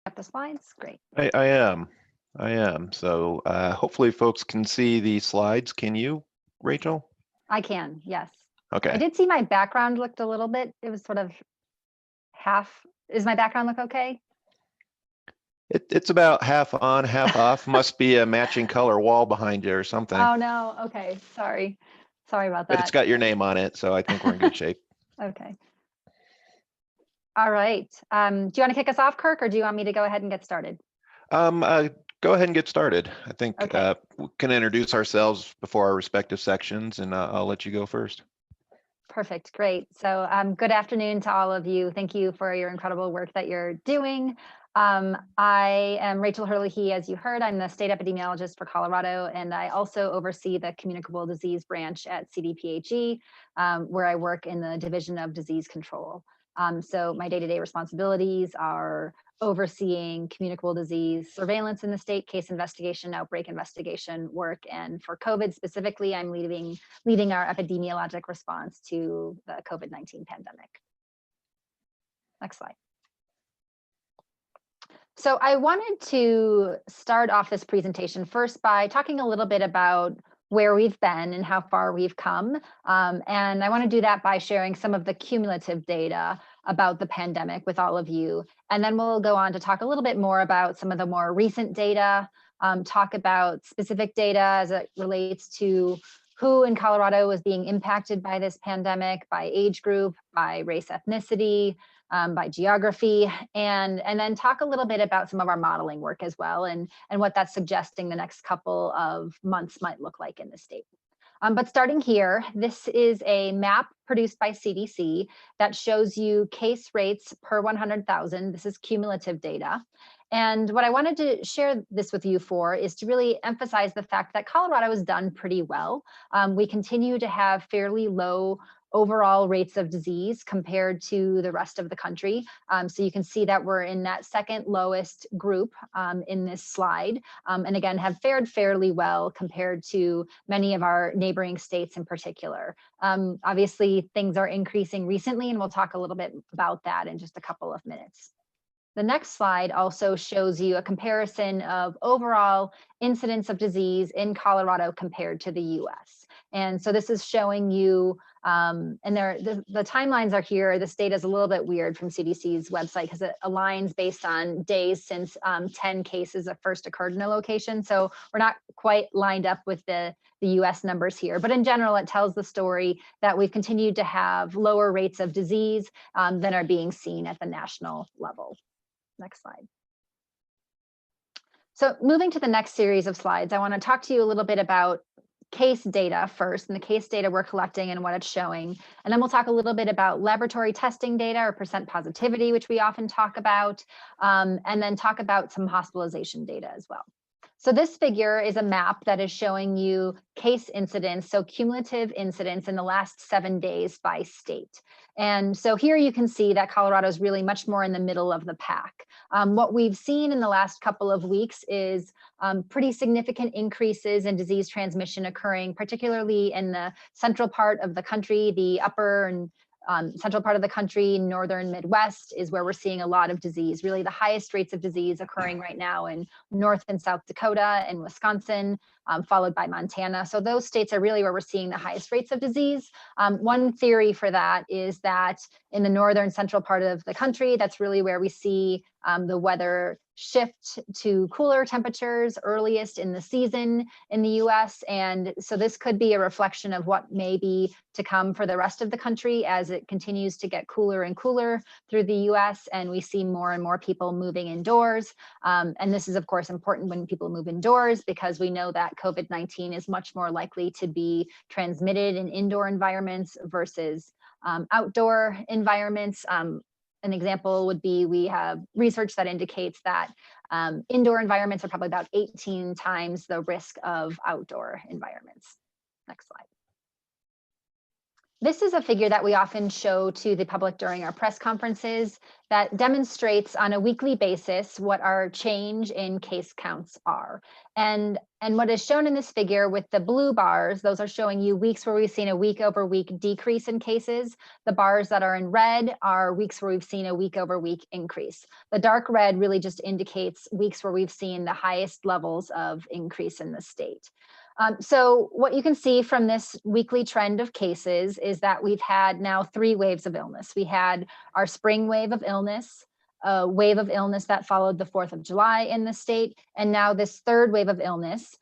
Got the slides? Great. I am. So hopefully folks can see the slides. Can you, Rachel? I can, yes. Okay. I did see my background looked a little bit, it was sort of half. Is my background look okay? It's about half on, half off. Must be a matching color wall behind you or something. Oh no, okay, sorry. Sorry about that. But it's got your name on it, so I think we're in good shape. Okay. All right. Do you want to kick us off, Kirk, or do you want me to go ahead and get started? Go ahead and get started. I think Okay. we can introduce ourselves before our respective sections, and I'll let you go first. Perfect, great. So good afternoon to all of you. Thank you for your incredible work that you're doing. I am Rachel Herlihy, as you heard. I'm the state epidemiologist for Colorado, and I also oversee the communicable disease branch at CDPHE, where I work in the Division of Disease Control. So my day-to-day responsibilities are overseeing communicable disease surveillance in the state, case investigation, outbreak investigation work, and for COVID specifically, I'm leading our epidemiologic response to the COVID-19 pandemic. Next slide. So I wanted to start off this presentation first by talking a little bit about where we've been and how far we've come. And I want to do that by sharing some of the cumulative data about the pandemic with all of you. And then we'll go on to talk a little bit more about some of the more recent data, talk about specific data as it relates to who in Colorado was being impacted by this pandemic, by age group, by race, ethnicity, by geography, and then talk a little bit about some of our modeling work as well, and what that's suggesting the next couple of months might look like in the state. But starting here, this is a map produced by CDC that shows you case rates per 100,000. This is cumulative data. And what I wanted to share this with you for is to really emphasize the fact that Colorado has done pretty well. We continue to have fairly low overall rates of disease compared to the rest of the country. So you can see that we're in that second lowest group in this slide, and again, have fared fairly well compared to many of our neighboring states in particular. Obviously, things are increasing recently, and we'll talk a little bit about that in just a couple of minutes. The next slide also shows you a comparison of overall incidence of disease in Colorado compared to the US. And so this is showing you, and the timelines are here. This data is a little bit weird from CDC's website because it aligns based on days since 10 cases have first occurred in a location. So we're not quite lined up with the US numbers here, but in general, it tells the story that we've continued to have lower rates of disease than are being seen at the national level. Next slide. So moving to the next series of slides, I want to talk to you a little bit about case data first, and the case data we're collecting and what it's showing. And then we'll talk a little bit about laboratory testing data or percent positivity, which we often talk about, and then talk about some hospitalization data as well. So this figure is a map that is showing you case incidence, so cumulative incidence in the last 7 days by state. And so here you can see that Colorado is really much more in the middle of the pack. What we've seen in the last couple of weeks is pretty significant increases in disease transmission occurring, particularly in the central part of the country, the upper and central part of the country, northern Midwest is where we're seeing a lot of disease, really the highest rates of disease occurring right now in North and South Dakota and Wisconsin, followed by Montana. So those states are really where we're seeing the highest rates of disease. One theory for that is that in the northern central part of the country, that's really where we see the weather shift to cooler temperatures earliest in the season in the US. And so this could be a reflection of what may be to come for the rest of the country as it continues to get cooler and cooler through the US, and we see more and more people moving indoors. And this is of course important when people move indoors because we know that COVID-19 is much more likely to be transmitted in indoor environments versus outdoor environments. An example would be we have research that indicates that indoor environments are probably about 18 times the risk of outdoor environments. Next slide. This is a figure that we often show to the public during our press conferences that demonstrates on a weekly basis what our change in case counts are. And what is shown in this figure with the blue bars, those are showing you weeks where we've seen a week over week decrease in cases. The bars that are in red are weeks where we've seen a week over week increase. The dark red really just indicates weeks where we've seen the highest levels of increase in the state. So what you can see from this weekly trend of cases is that we've had now 3 waves of illness. We had our spring wave of illness, a wave of illness that followed the 4th of July in the state, and now this 3rd wave of illness,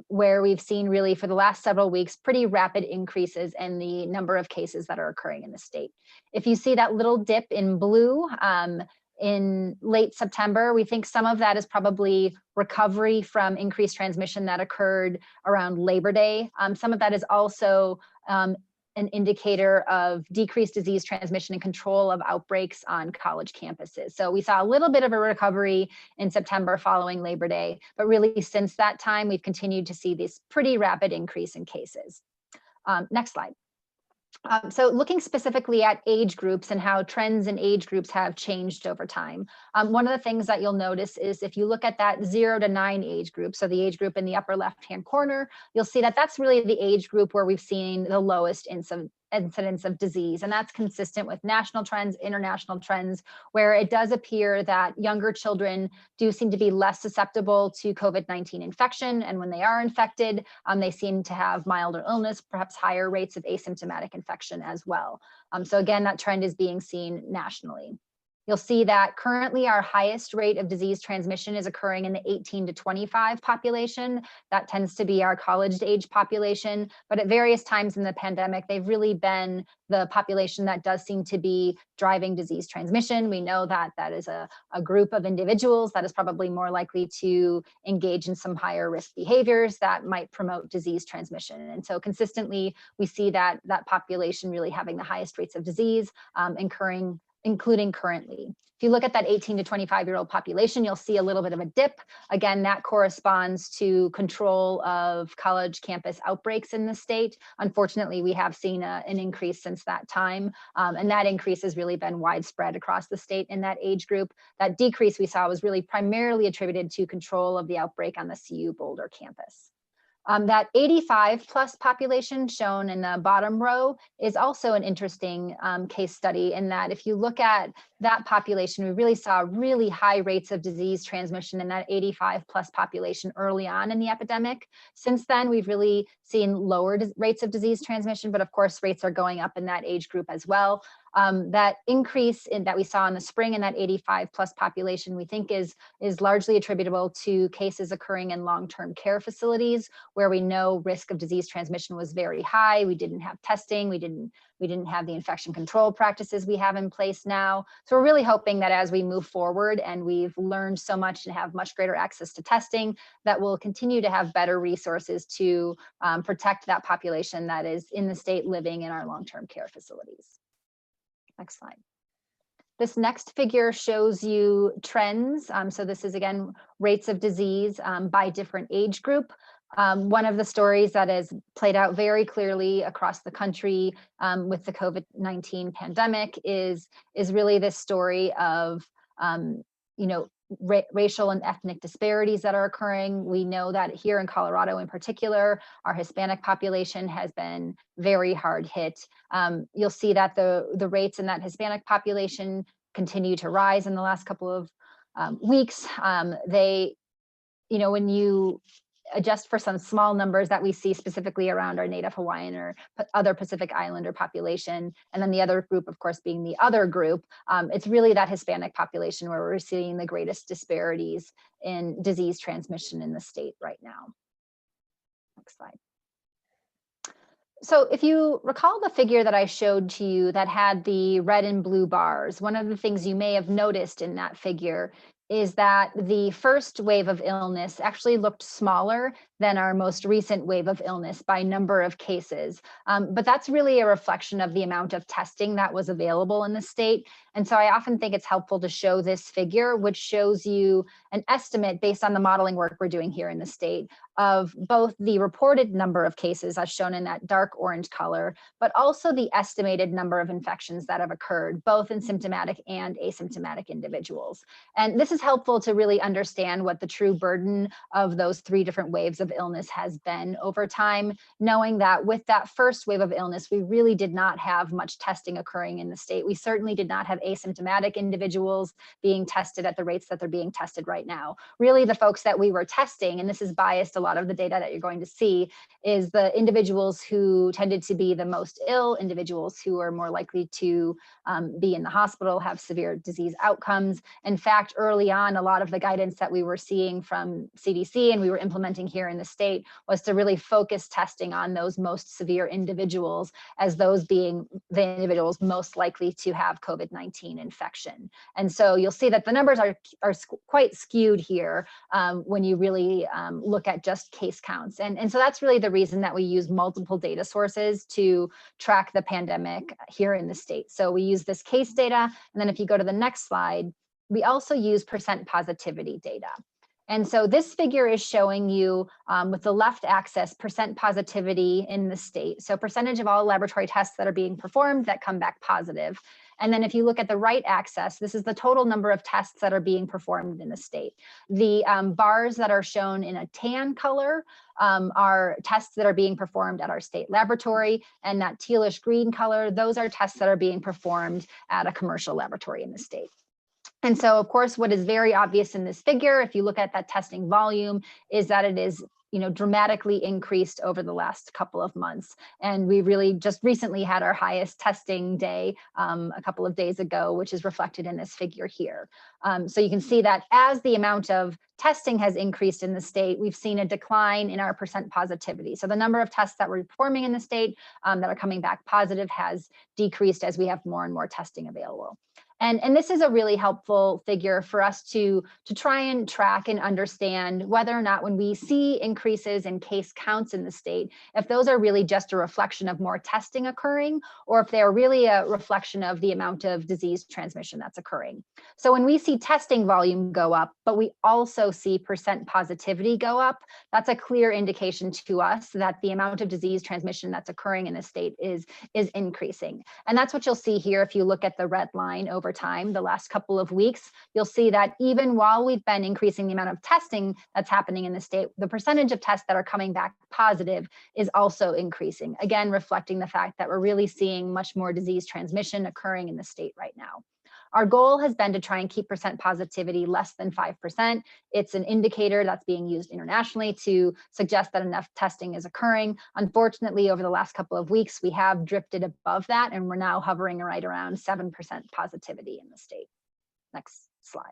where we've seen really for the last several weeks pretty rapid increases in the number of cases that are occurring in the state. If you see that little dip in blue, in late September, we think some of that is probably recovery from increased transmission that occurred around Labor Day. Some of that is also an indicator of decreased disease transmission and control of outbreaks on college campuses. So we saw a little bit of a recovery in September following Labor Day, but really since that time, we've continued to see this pretty rapid increase in cases. Next slide. So looking specifically at age groups and how trends in age groups have changed over time. One of the things that you'll notice is if you look at that 0 to 9 age group, so the age group in the upper left-hand corner, you'll see that that's really the age group where we've seen the lowest incidence of disease. And that's consistent with national trends, international trends, where it does appear that younger children do seem to be less susceptible to COVID-19 infection. And when they are infected, they seem to have milder illness, perhaps higher rates of asymptomatic infection as well. So again, that trend is being seen nationally. You'll see that currently our highest rate of disease transmission is occurring in the 18 to 25 population. That tends to be our college age population, but at various times in the pandemic, they've really been the population that does seem to be driving disease transmission. We know that that is a group of individuals that is probably more likely to engage in some higher risk behaviors that might promote disease transmission. And so consistently, we see that population really having the highest rates of disease including currently. If you look at that 18 to 25-year-old population, you'll see a little bit of a dip. Again, that corresponds to control of college campus outbreaks in the state. Unfortunately, we have seen an increase since that time, and that increase has really been widespread across the state in that age group. That decrease we saw was really primarily attributed to control of the outbreak on the CU Boulder campus. That 85 plus population shown in the bottom row is also an interesting case study in that if you look at that population, we really saw really high rates of disease transmission in that 85 plus population early on in the epidemic. Since then, we've really seen lower rates of disease transmission, but of course, rates are going up in that age group as well. That increase that we saw in the spring in that 85 plus population, we think is largely attributable to cases occurring in long-term care facilities where we know risk of disease transmission was very high. We didn't have testing. We didn't have the infection control practices we have in place now. So we're really hoping that as we move forward and we've learned so much and have much greater access to testing, that we'll continue to have better resources to protect that population that is in the state living in our long-term care facilities. Next slide. This next figure shows you trends. So this is, again, rates of disease by different age group. One of the stories that has played out very clearly across the country with the COVID-19 pandemic is really this story of, racial and ethnic disparities that are occurring. We know that here in Colorado in particular, our Hispanic population has been very hard hit. You'll see that the rates in that Hispanic population continue to rise in the last couple of weeks. When you adjust for some small numbers that we see specifically around our Native Hawaiian or other Pacific Islander population, and then the other group, of course, being the other group, it's really that Hispanic population where we're seeing the greatest disparities in disease transmission in the state right now. Next slide. So if you recall the figure that I showed to you that had the red and blue bars, one of the things you may have noticed in that figure is that the first wave of illness actually looked smaller than our most recent wave of illness by number of cases. But that's really a reflection of the amount of testing that was available in the state. And so I often think it's helpful to show this figure, which shows you an estimate based on the modeling work we're doing here in the state of both the reported number of cases as shown in that dark orange color, but also the estimated number of infections that have occurred, both in symptomatic and asymptomatic individuals. And this is helpful to really understand what the true burden of those 3 different waves of illness has been over time, knowing that with that first wave of illness, we really did not have much testing occurring in the state. We certainly did not have asymptomatic individuals being tested at the rates that they're being tested right now. Really, the folks that we were testing, and this is biased, a lot of the data that you're going to see, is the individuals who tended to be the most ill, individuals who are more likely to be in the hospital, have severe disease outcomes. In fact, early on, a lot of the guidance that we were seeing from CDC and we were implementing here in the state was to really focus testing on those most severe individuals as those being the individuals most likely to have COVID-19 infection. And so you'll see that the numbers are quite skewed here when you really look at just case counts. And so that's really the reason that we use multiple data sources to track the pandemic here in the state. So we use this case data, and then if you go to the next slide, we also use percent positivity data. And so this figure is showing you with the left axis percent positivity in the state. So percentage of all laboratory tests that are being performed that come back positive. And then if you look at the right axis, this is the total number of tests that are being performed in the state. The bars that are shown in a tan color are tests that are being performed at our state laboratory, and that tealish green color, those are tests that are being performed at a commercial laboratory in the state. And so, of course, what is very obvious in this figure, if you look at that testing volume, is that it is dramatically increased over the last couple of months. And we really just recently had our highest testing day a couple of days ago, which is reflected in this figure here. So you can see that as the amount of testing has increased in the state, we've seen a decline in our percent positivity. So the number of tests that we're performing in the state that are coming back positive has decreased as we have more and more testing available. And this is a really helpful figure for us to try and track and understand whether or not when we see increases in case counts in the state, if those are really just a reflection of more testing occurring, or if they are really a reflection of the amount of disease transmission that's occurring. So when we see testing volume go up, but we also see percent positivity go up, that's a clear indication to us that the amount of disease transmission that's occurring in the state is increasing. And that's what you'll see here if you look at the red line over time, the last couple of weeks, you'll see that even while we've been increasing the amount of testing that's happening in the state, the percentage of tests that are coming back positive is also increasing, again, reflecting the fact that we're really seeing much more disease transmission occurring in the state right now. Our goal has been to try and keep percent positivity less than 5%. It's an indicator that's being used internationally to suggest that enough testing is occurring. Unfortunately, over the last couple of weeks, we have drifted above that, and we're now hovering right around 7% positivity in the state. Next slide.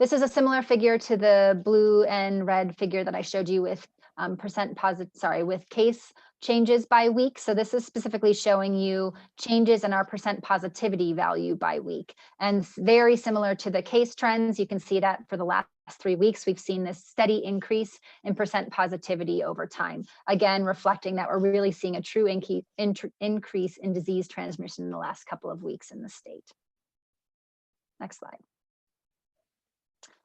This is a similar figure to the blue and red figure that I showed you with with case changes by week. So this is specifically showing you changes in our percent positivity value by week. And very similar to the case trends, you can see that for the last 3 weeks, we've seen this steady increase in percent positivity over time. Again, reflecting that we're really seeing a true increase in disease transmission in the last couple of weeks in the state. Next slide.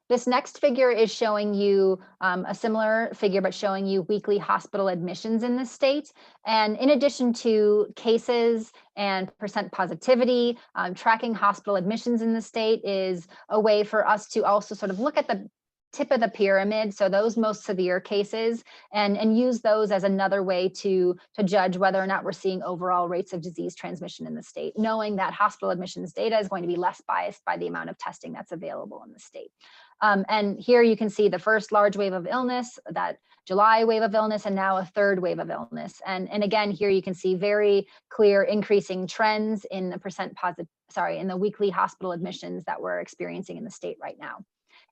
This next figure is showing you a similar figure, but showing you weekly hospital admissions in the state. And in addition to cases and percent positivity, tracking hospital admissions in the state is a way for us to also sort of look at the tip of the pyramid, so those most severe cases, and use those as another way to judge whether or not we're seeing overall rates of disease transmission in the state, knowing that hospital admissions data is going to be less biased by the amount of testing that's available in the state. And here you can see the first large wave of illness, that July wave of illness, and now a third wave of illness. And again, here you can see very clear increasing trends in the in the weekly hospital admissions that we're experiencing in the state right now.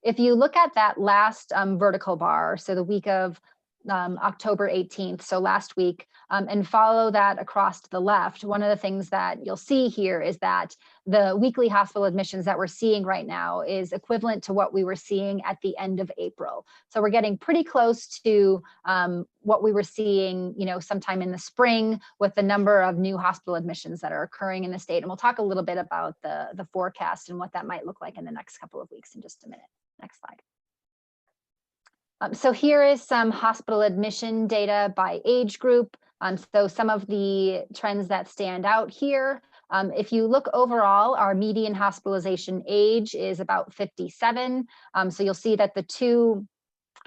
If you look at that last vertical bar, so the week of October 18th, so last week, and follow that across to the left, one of the things that you'll see here is that the weekly hospital admissions that we're seeing right now is equivalent to what we were seeing at the end of April. So we're getting pretty close to what we were seeing, sometime in the spring with the number of new hospital admissions that are occurring in the state. And we'll talk a little bit about the forecast and what that might look like in the next couple of weeks in just a minute. Next slide. So here is some hospital admission data by age group. So some of the trends that stand out here. If you look overall, our median hospitalization age is about 57. So you'll see that the two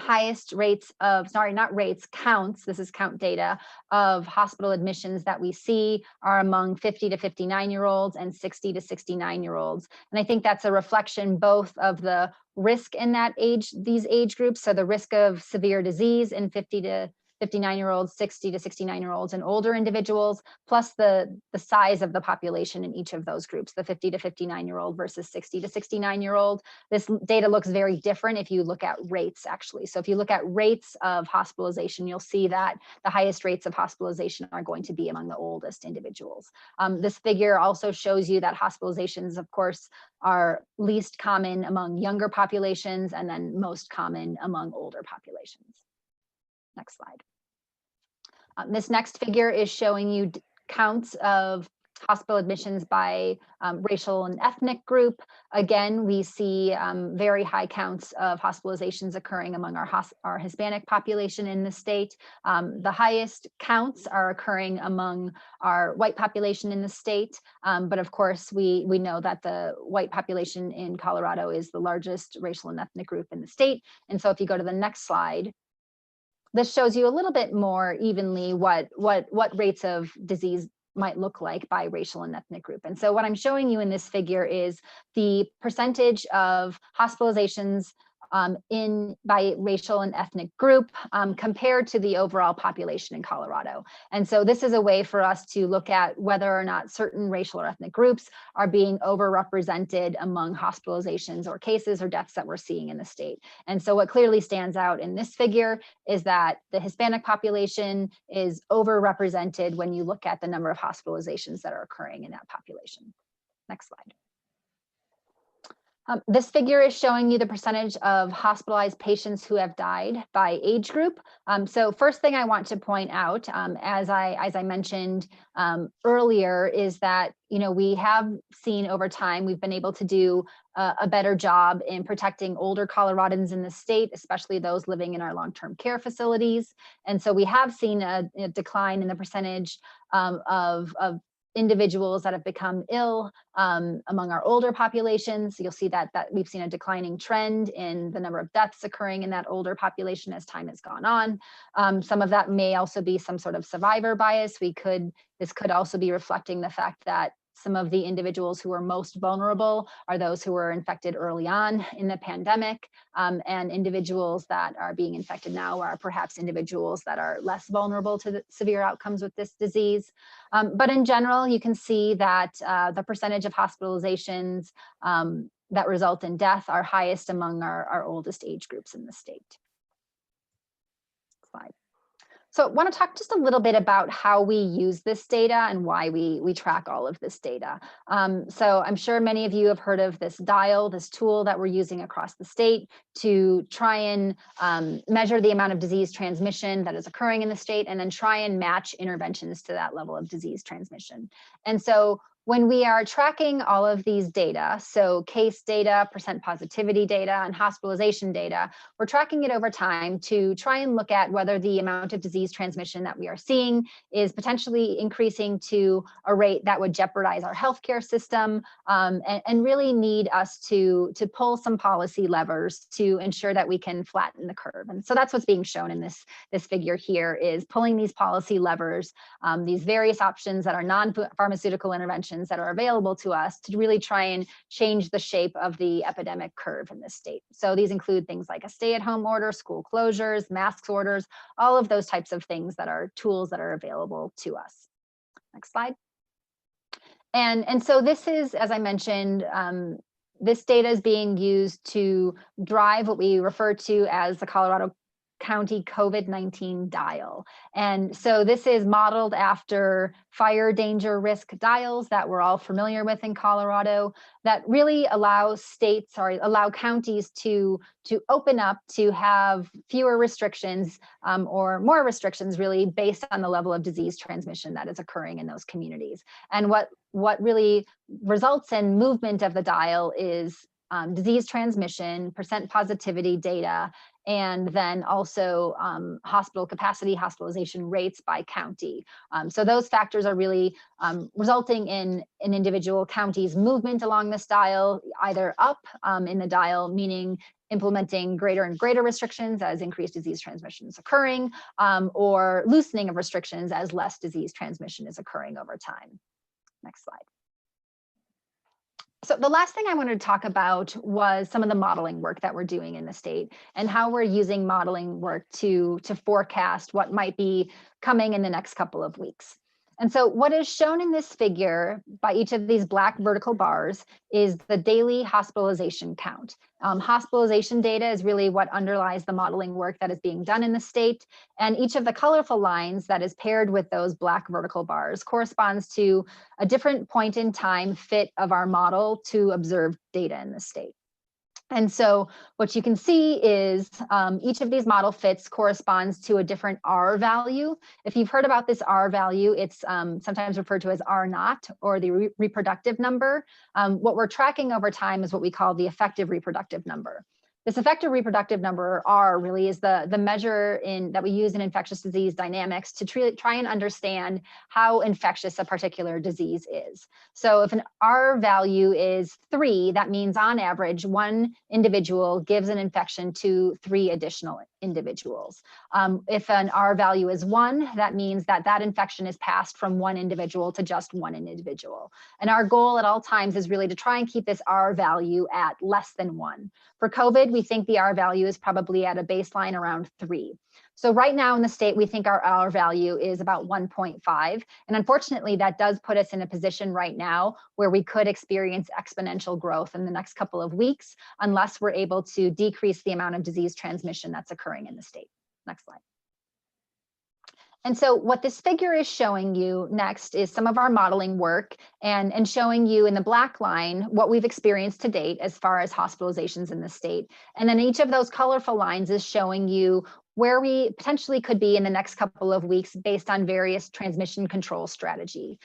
highest rates of, sorry, not rates, counts, this is count data, of hospital admissions that we see are among 50 to 59-year-olds and 60 to 69-year-olds. And I think that's a reflection both of the risk in that age, these age groups, so the risk of severe disease in 50 to 59-year-olds, 60 to 69-year-olds, and older individuals, plus the size of the population in each of those groups, the 50 to 59-year-old versus 60 to 69-year-old. This data looks very different if you look at rates, actually. So if you look at rates of hospitalization, you'll see that the highest rates of hospitalization are going to be among the oldest individuals. This figure also shows you that hospitalizations, of course, are least common among younger populations and then most common among older populations. Next slide. This next figure is showing you counts of hospital admissions by racial and ethnic group. Again, we see very high counts of hospitalizations occurring among our Hispanic population in the state. The highest counts are occurring among our white population in the state. But of course, we know that the white population in Colorado is the largest racial and ethnic group in the state. And so if you go to the next slide, this shows you a little bit more evenly what rates of disease might look like by racial and ethnic group. And so what I'm showing you in this figure is the percentage of hospitalizations by racial and ethnic group compared to the overall population in Colorado. And so this is a way for us to look at whether or not certain racial or ethnic groups are being overrepresented among hospitalizations or cases or deaths that we're seeing in the state. And so what clearly stands out in this figure is that the Hispanic population is overrepresented when you look at the number of hospitalizations that are occurring in that population. Next slide. This figure is showing you the percentage of hospitalized patients who have died by age group. So first thing I want to point out, as I mentioned earlier, is that we have seen over time, we've been able to do a better job in protecting older Coloradans in the state, especially those living in our long-term care facilities. And so we have seen a decline in the percentage of individuals that have become ill among our older populations. You'll see that we've seen a declining trend in the number of deaths occurring in that older population as time has gone on. Some of that may also be some sort of survivor bias. This could also be reflecting the fact that some of the individuals who are most vulnerable are those who were infected early on in the pandemic, and individuals that are being infected now are perhaps individuals that are less vulnerable to the severe outcomes with this disease. But in general, you can see that the percentage of hospitalizations that result in death are highest among our oldest age groups in the state. Slide. So I want to talk just a little bit about how we use this data and why we track all of this data. So I'm sure many of you have heard of this dial, this tool that we're using across the state to try and measure the amount of disease transmission that is occurring in the state and then try and match interventions to that level of disease transmission. And so when we are tracking all of these data, so case data, percent positivity data, and hospitalization data, we're tracking it over time to try and look at whether the amount of disease transmission that we are seeing is potentially increasing to a rate that would jeopardize our healthcare system and really need us to pull some policy levers to ensure that we can flatten the curve. And so that's what's being shown in this figure here, is pulling these policy levers, these various options that are non-pharmaceutical interventions that are available to us to really try and change the shape of the epidemic curve in this state. So these include things like a stay-at-home order, school closures, masks orders, all of those types of things that are tools that are available to us. Next slide. And so this is, as I mentioned, this data is being used to drive what we refer to as the Colorado County COVID-19 dial. And so this is modeled after fire danger risk dials that we're all familiar with in Colorado that really allow counties to open up to have fewer restrictions or more restrictions really based on the level of disease transmission that is occurring in those communities. And what really results in movement of the dial is disease transmission, percent positivity data, and then also hospital capacity, hospitalization rates by county. So those factors are really resulting in an individual county's movement along this dial, either up in the dial, meaning implementing greater and greater restrictions as increased disease transmission is occurring, or loosening of restrictions as less disease transmission is occurring over time. Next slide. So the last thing I wanted to talk about was some of the modeling work that we're doing in the state and how we're using modeling work to forecast what might be coming in the next couple of weeks. And so what is shown in this figure by each of these black vertical bars is the daily hospitalization count. Hospitalization data is really what underlies the modeling work that is being done in the state. And each of the colorful lines that is paired with those black vertical bars corresponds to a different point in time fit of our model to observe data in the state. And so what you can see is each of these model fits corresponds to a different R value. If you've heard about this R value, it's sometimes referred to as R naught, or the reproductive number. What we're tracking over time is what we call the effective reproductive number. This effective reproductive number, R, really is the measure that we use in infectious disease dynamics to try and understand how infectious a particular disease is. So if an R value is 3, that means on average, one individual gives an infection to 3 additional individuals. If an R value is 1, that means that that infection is passed from one individual to just one individual. And our goal at all times is really to try and keep this R value at less than 1. For COVID, we think the R value is probably at a baseline around 3. So right now in the state, we think our R value is about 1.5. And unfortunately, that does put us in a position right now where we could experience exponential growth in the next couple of weeks, unless we're able to decrease the amount of disease transmission that's occurring in the state. Next slide. And so what this figure is showing you next is some of our modeling work and showing you in the black line what we've experienced to date as far as hospitalizations in the state. And then each of those colorful lines is showing you where we potentially could be in the next couple of weeks based on various transmission control strategies.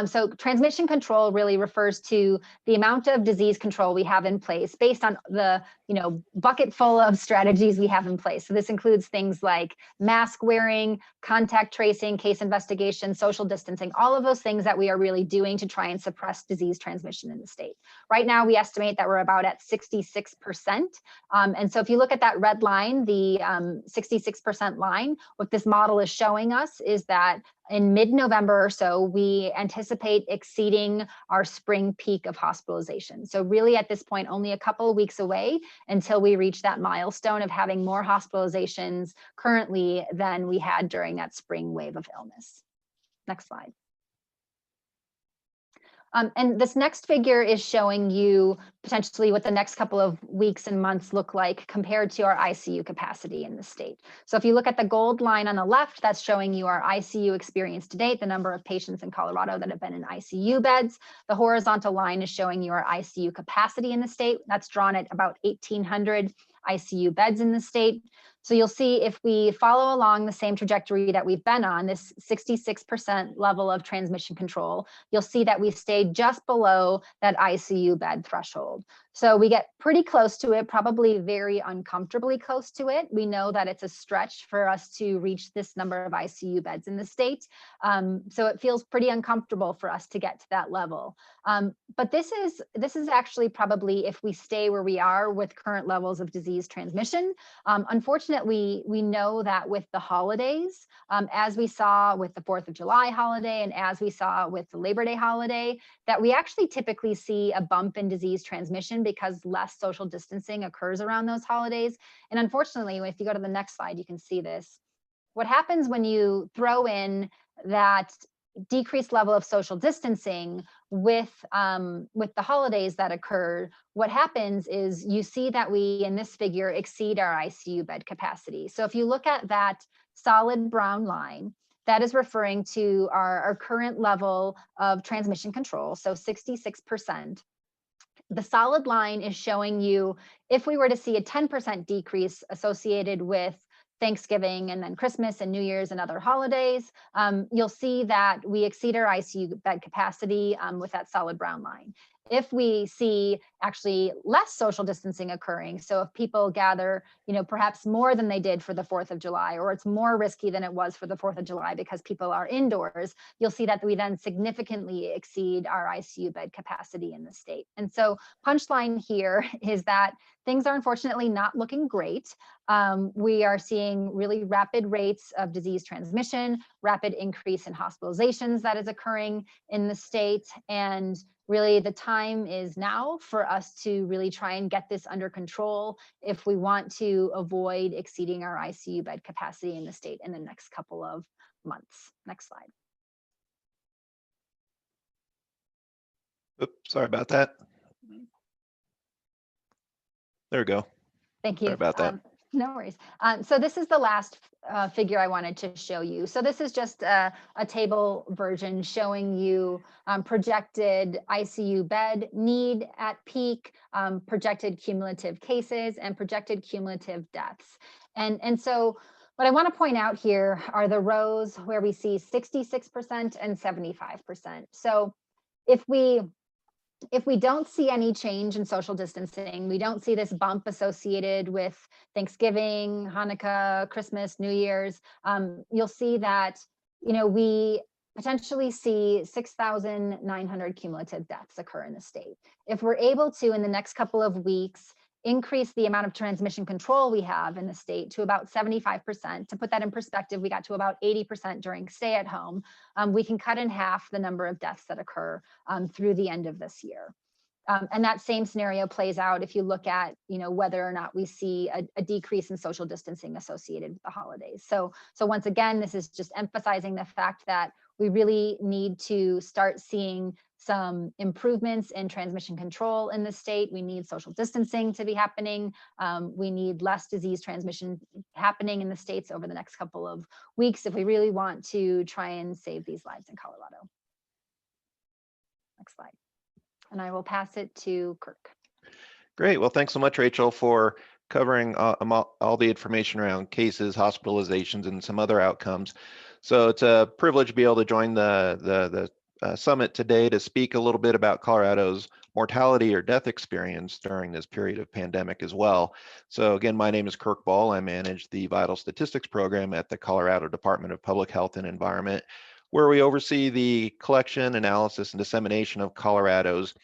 So transmission control really refers to the amount of disease control we have in place based on the bucket full of strategies we have in place. So this includes things like mask wearing, contact tracing, case investigation, social distancing, all of those things that we are really doing to try and suppress disease transmission in the state. Right now, we estimate that we're about at 66%. And so if you look at that red line, the 66% line, what this model is showing us is that in mid-November or so, we anticipate exceeding our spring peak of hospitalization. So really at this point, only a couple of weeks away until we reach that milestone of having more hospitalizations currently than we had during that spring wave of illness. Next slide. And this next figure is showing you potentially what the next couple of weeks and months look like compared to our ICU capacity in the state. So if you look at the gold line on the left, that's showing you our ICU experience to date, the number of patients in Colorado that have been in ICU beds. The horizontal line is showing you our ICU capacity in the state. That's drawn at about 1,800 ICU beds in the state. So you'll see if we follow along the same trajectory that we've been on, this 66% level of transmission control, you'll see that we stayed just below that ICU bed threshold. So we get pretty close to it, probably very uncomfortably close to it. We know that it's a stretch for us to reach this number of ICU beds in the state. So it feels pretty uncomfortable for us to get to that level. But this is actually probably if we stay where we are with current levels of disease transmission. Unfortunately, we know that with the holidays, as we saw with the 4th of July holiday and as we saw with the Labor Day holiday, that we actually typically see a bump in disease transmission because less social distancing occurs around those holidays. And unfortunately, if you go to the next slide, you can see this. What happens when you throw in that decreased level of social distancing with the holidays that occur, what happens is you see that we, in this figure, exceed our ICU bed capacity. So if you look at that solid brown line, that is referring to our current level of transmission control, so 66%. The solid line is showing you if we were to see a 10% decrease associated with Thanksgiving and then Christmas and New Year's and other holidays, you'll see that we exceed our ICU bed capacity with that solid brown line. if we see actually less social distancing occurring, so if people gather, perhaps more than they did for the 4th of July, or it's more risky than it was for the 4th of July because people are indoors, you'll see that we then significantly exceed our ICU bed capacity in the state. And so punchline here is that things are unfortunately not looking great. We are seeing really rapid rates of disease transmission, rapid increase in hospitalizations that is occurring in the state. And really the time is now for us to really try and get this under control if we want to avoid exceeding our ICU bed capacity in the state in the next couple of months. Next slide. Oops, sorry about that. There we go. Thank you. Sorry about that. No worries. So this is the last figure I wanted to show you. So this is just a table version showing you projected ICU bed need at peak, projected cumulative cases, and projected cumulative deaths. And so what I want to point out here are the rows where we see 66% and 75%. So if we don't see any change in social distancing, we don't see this bump associated with Thanksgiving, Hanukkah, Christmas, New Year's, you'll see that, we potentially see 6,900 cumulative deaths occur in the state. If we're able to, in the next couple of weeks, increase the amount of transmission control we have in the state to about 75%. To put that in perspective, we got to about 80% during stay at home. We can cut in half the number of deaths that occur through the end of this year. And that same scenario plays out if you look at, whether or not we see a decrease in social distancing associated with the holidays. So once again, this is just emphasizing the fact that we really need to start seeing some improvements in transmission control in the state. We need social distancing to be happening. We need less disease transmission happening in the states over the next couple of weeks if we really want to try and save these lives in Colorado. Next slide. And I will pass it to Kirk. Great. Well, thanks so much, Rachel, for covering all the information around cases, hospitalizations, and some other outcomes. So it's a privilege to be able to join the summit today to speak a little bit about Colorado's mortality or death experience during this period of pandemic as well. So again, my name is Kirk Ball. I manage the Vital Statistics program at the Colorado Department of Public Health and Environment, where we oversee the collection, analysis, and dissemination of Colorado's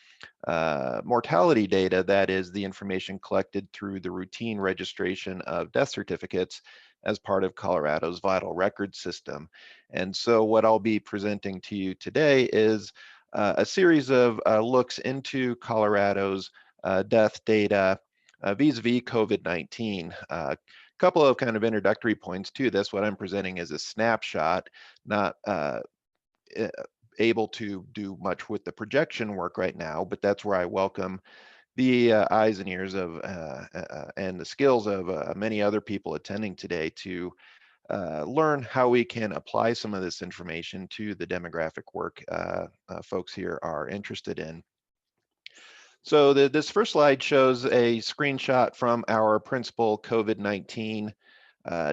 mortality data. That is the information collected through the routine registration of death certificates as part of Colorado's vital record system. And so what I'll be presenting to you today is a series of looks into Colorado's death data vis-a-vis COVID-19. Couple of kind of introductory points to this. What I'm presenting is a snapshot, not able to do much with the projection work right now, but that's where I welcome the eyes and ears of and the skills of many other people attending today to learn how we can apply some of this information to the demographic work folks here are interested in. So this first slide shows a screenshot from our principal COVID-19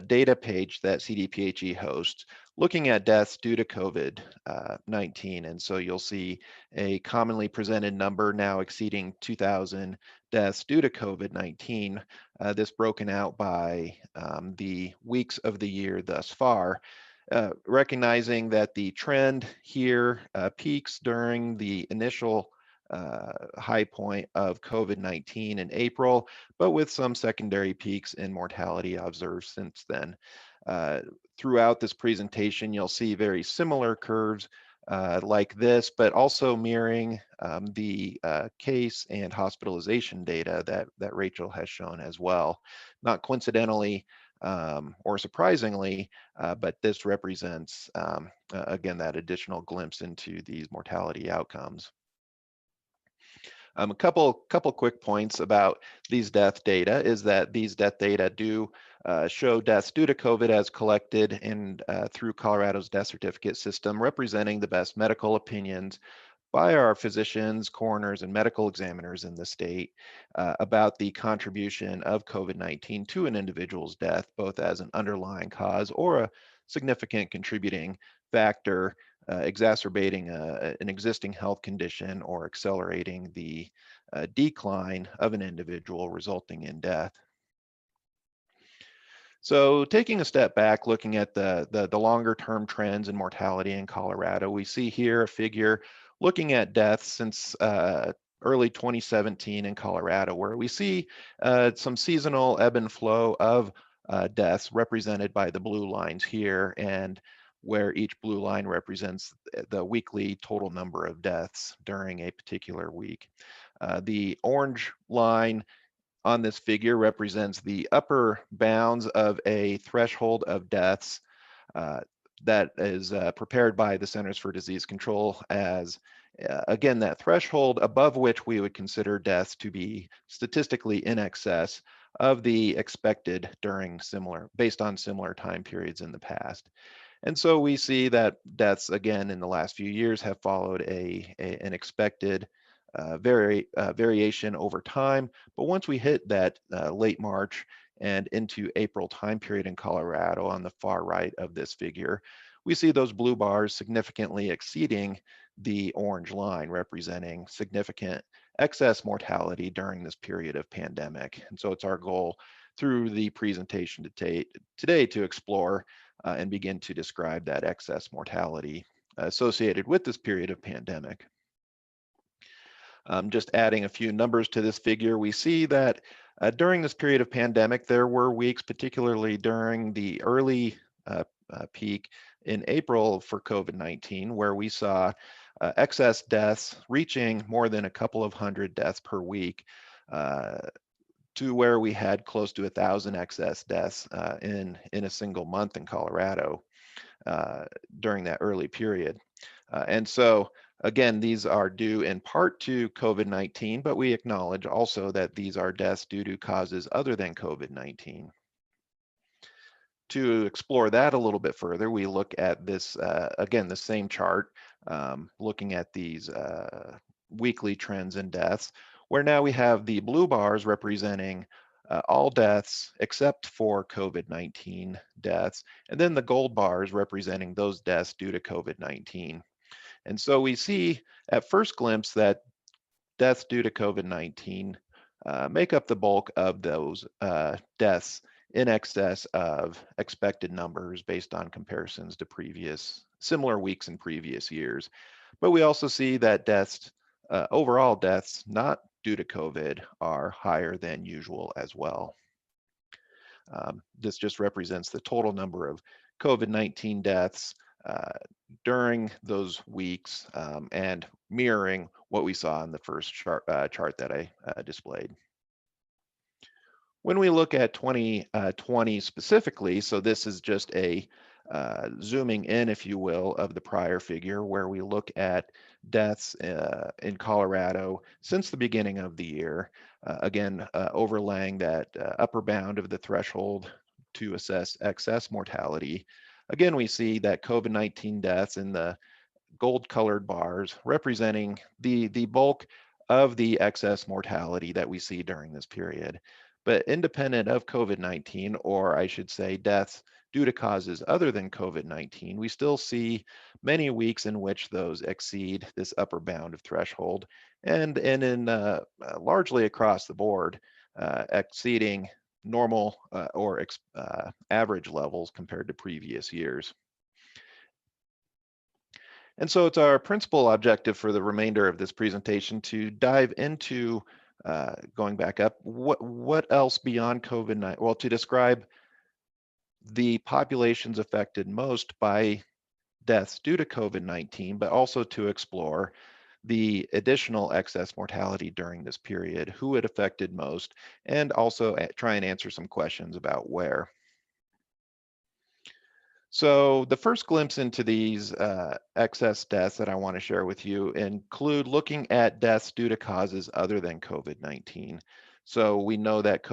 data page that CDPHE hosts, looking at deaths due to COVID-19. And so you'll see a commonly presented number now exceeding 2,000 deaths due to COVID-19, this broken out by the weeks of the year thus far. Recognizing that the trend here peaks during the initial high point of COVID-19 in April, but with some secondary peaks in mortality observed since then. Throughout this presentation, you'll see very similar curves like this, but also mirroring the case and hospitalization data that Rachel has shown as well. Not coincidentally or surprisingly, but this represents, again, that additional glimpse into these mortality outcomes. A couple quick points about these death data is that these death data do show deaths due to COVID as collected in through Colorado's death certificate system, representing the best medical opinions by our physicians, coroners, and medical examiners in the state about the contribution of COVID-19 to an individual's death, both as an underlying cause or a significant contributing factor exacerbating an existing health condition or accelerating the decline of an individual, resulting in death. So taking a step back, looking at the longer term trends in mortality in Colorado, we see here a figure looking at deaths since early 2017 in Colorado, where we see some seasonal ebb and flow of deaths represented by the blue lines here, and where each blue line represents the weekly total number of deaths during a particular week. The orange line on this figure represents the upper bounds of a threshold of deaths uh, that is prepared by the Centers for Disease Control as, again, that threshold above which we would consider deaths to be statistically in excess of the expected based on similar time periods in the past. And so we see that deaths, again, in the last few years have followed an expected variation over time. But once we hit that late March and into April time period in Colorado on the far right of this figure, we see those blue bars significantly exceeding the orange line, representing significant excess mortality during this period of pandemic. And so it's our goal through the presentation today to explore and begin to describe that excess mortality associated with this period of pandemic. Just adding a few numbers to this figure, we see that during this period of pandemic, there were weeks, particularly during the early peak in April for COVID-19, where we saw excess deaths reaching more than a couple of hundred deaths per week, to where we had close to 1,000 excess deaths in a single month in Colorado during that early period. And so, again, these are due in part to COVID-19, but we acknowledge also that these are deaths due to causes other than COVID-19. To explore that a little bit further, we look at this, again, the same chart, looking at these weekly trends in deaths, where now we have the blue bars representing all deaths except for COVID-19 deaths, and then the gold bars representing those deaths due to COVID-19. And so we see at first glimpse that deaths due to COVID-19 make up the bulk of those deaths in excess of expected numbers based on comparisons to similar weeks in previous years. But we also see that overall deaths not due to COVID are higher than usual as well. This just represents the total number of COVID-19 deaths during those weeks, and mirroring what we saw in the first chart that I displayed. When we look at 2020 specifically, so this is just a zooming in, if you will, of the prior figure, where we look at deaths in Colorado since the beginning of the year, again, overlaying that upper bound of the threshold to assess excess mortality. Again, we see that COVID-19 deaths in the gold colored bars representing the bulk of the excess mortality that we see during this period. But independent of COVID-19, or I should say deaths due to causes other than COVID-19, we still see many weeks in which those exceed this upper bound of threshold, and in largely across the board, exceeding normal or average levels compared to previous years. And so it's our principal objective for the remainder of this presentation to dive into, going back up, what else beyond COVID-19, well, to describe the populations affected most by deaths due to COVID-19, but also to explore the additional excess mortality during this period, who it affected most, and also try and answer some questions about where. So the first glimpse into these excess deaths that I want to share with you include looking at deaths due to causes other than COVID-19. So we know that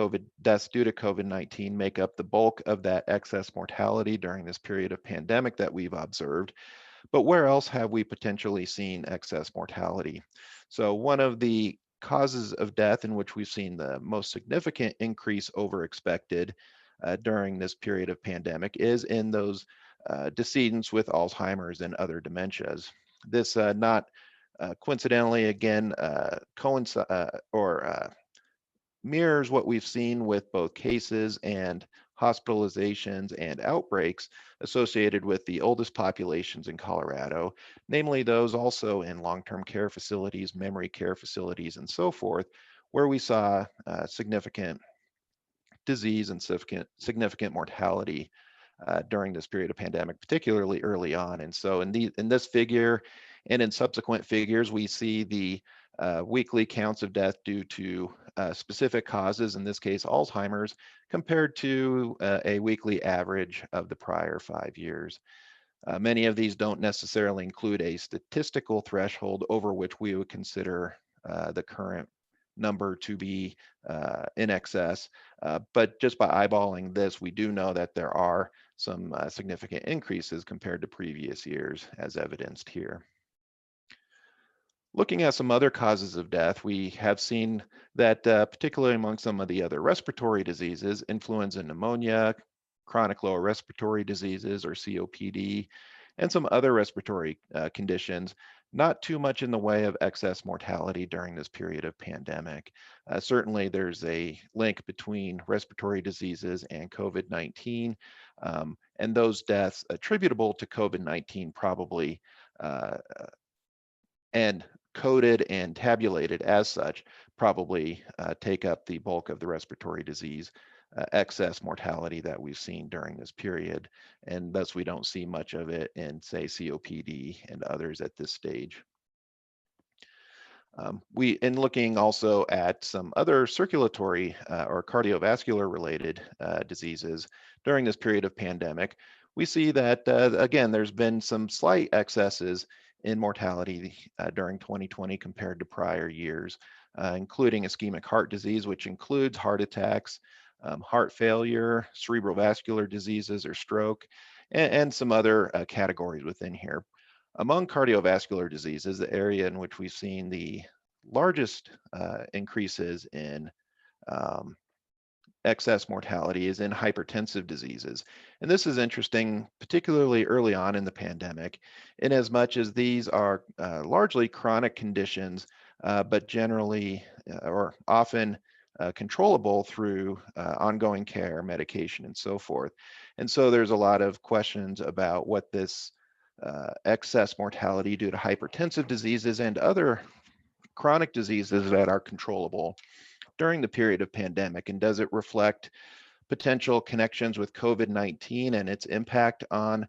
deaths due to COVID-19 make up the bulk of that excess mortality during this period of pandemic that we've observed. But where else have we potentially seen excess mortality? So one of the causes of death in which we've seen the most significant increase over expected during this period of pandemic is in those decedents with Alzheimer's and other dementias. This not coincidentally, again, mirrors what we've seen with both cases and hospitalizations and outbreaks associated with the oldest populations in Colorado, namely those also in long-term care facilities, memory care facilities, and so forth, where we saw significant disease and significant mortality during this period of pandemic, particularly early on. And so in this figure and in subsequent figures, we see the weekly counts of death due to specific causes, in this case, Alzheimer's, compared to a weekly average of the prior 5 years. Many of these don't necessarily include a statistical threshold over which we would consider the current number to be in excess. But just by eyeballing this, we do know that there are some significant increases compared to previous years, as evidenced here. Looking at some other causes of death, we have seen that particularly among some of the other respiratory diseases, influenza, pneumonia, chronic lower respiratory diseases or COPD, and some other respiratory conditions, not too much in the way of excess mortality during this period of pandemic. Certainly there's a link between respiratory diseases and COVID-19, and those deaths attributable to COVID-19 probably and coded and tabulated as such probably take up the bulk of the respiratory disease excess mortality that we've seen during this period, and thus we don't see much of it in, say, COPD and others at this stage. In looking also at some other circulatory or cardiovascular related diseases during this period of pandemic, we see that, again, there's been some slight excesses in mortality during 2020 compared to prior years, including ischemic heart disease, which includes heart attacks, heart failure, cerebrovascular diseases or stroke, and some other categories within here. Among cardiovascular diseases, the area in which we've seen the largest increases in excess mortality is in hypertensive diseases. And this is interesting, particularly early on in the pandemic, in as much as these are largely chronic conditions, but generally or often controllable through ongoing care, medication, and so forth. And so there's a lot of questions about what this excess mortality due to hypertensive diseases and other chronic diseases that are controllable during the period of pandemic, and does it reflect potential connections with COVID-19 and its impact on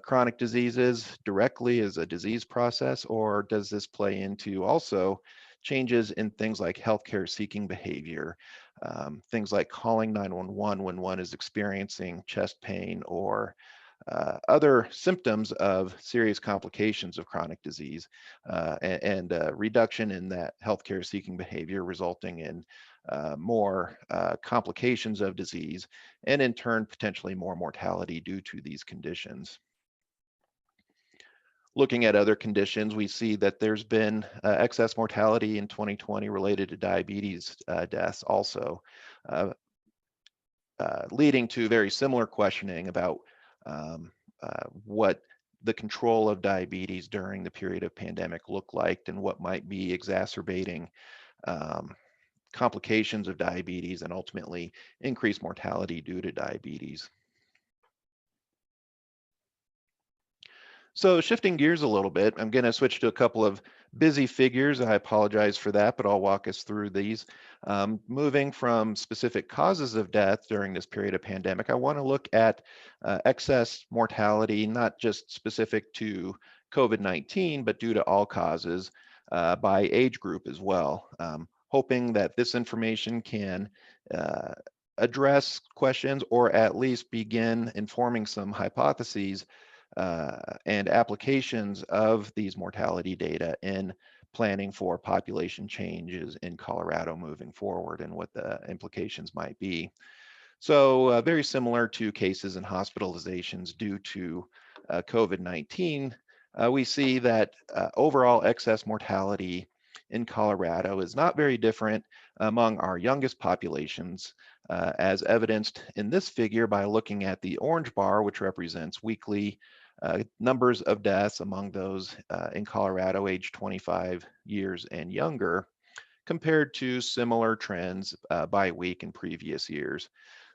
chronic diseases directly as a disease process, or does this play into also changes in things like healthcare seeking behavior, things like calling 911 when one is experiencing chest pain or other symptoms of serious complications of chronic disease, and reduction in that healthcare seeking behavior resulting in more complications of disease, and in turn potentially more mortality due to these conditions. Looking at other conditions, we see that there's been excess mortality in 2020 related to diabetes deaths also, leading to very similar questioning about what the control of diabetes during the period of pandemic looked like and what might be exacerbating complications of diabetes and ultimately increased mortality due to diabetes. So shifting gears a little bit, I'm going to switch to a couple of busy figures. I apologize for that, but I'll walk us through these. Moving from specific causes of death during this period of pandemic, I want to look at excess mortality, not just specific to COVID-19, but due to all causes by age group as well, hoping that this information can address questions or at least begin informing some hypotheses and applications of these mortality data in planning for population changes in Colorado moving forward and what the implications might be. So very similar to cases and hospitalizations due to COVID-19, we see that overall excess mortality in Colorado is not very different among our youngest populations, as evidenced in this figure by looking at the orange bar, which represents weekly numbers of deaths among those in Colorado aged 25 years and younger, compared to similar trends by week in previous years.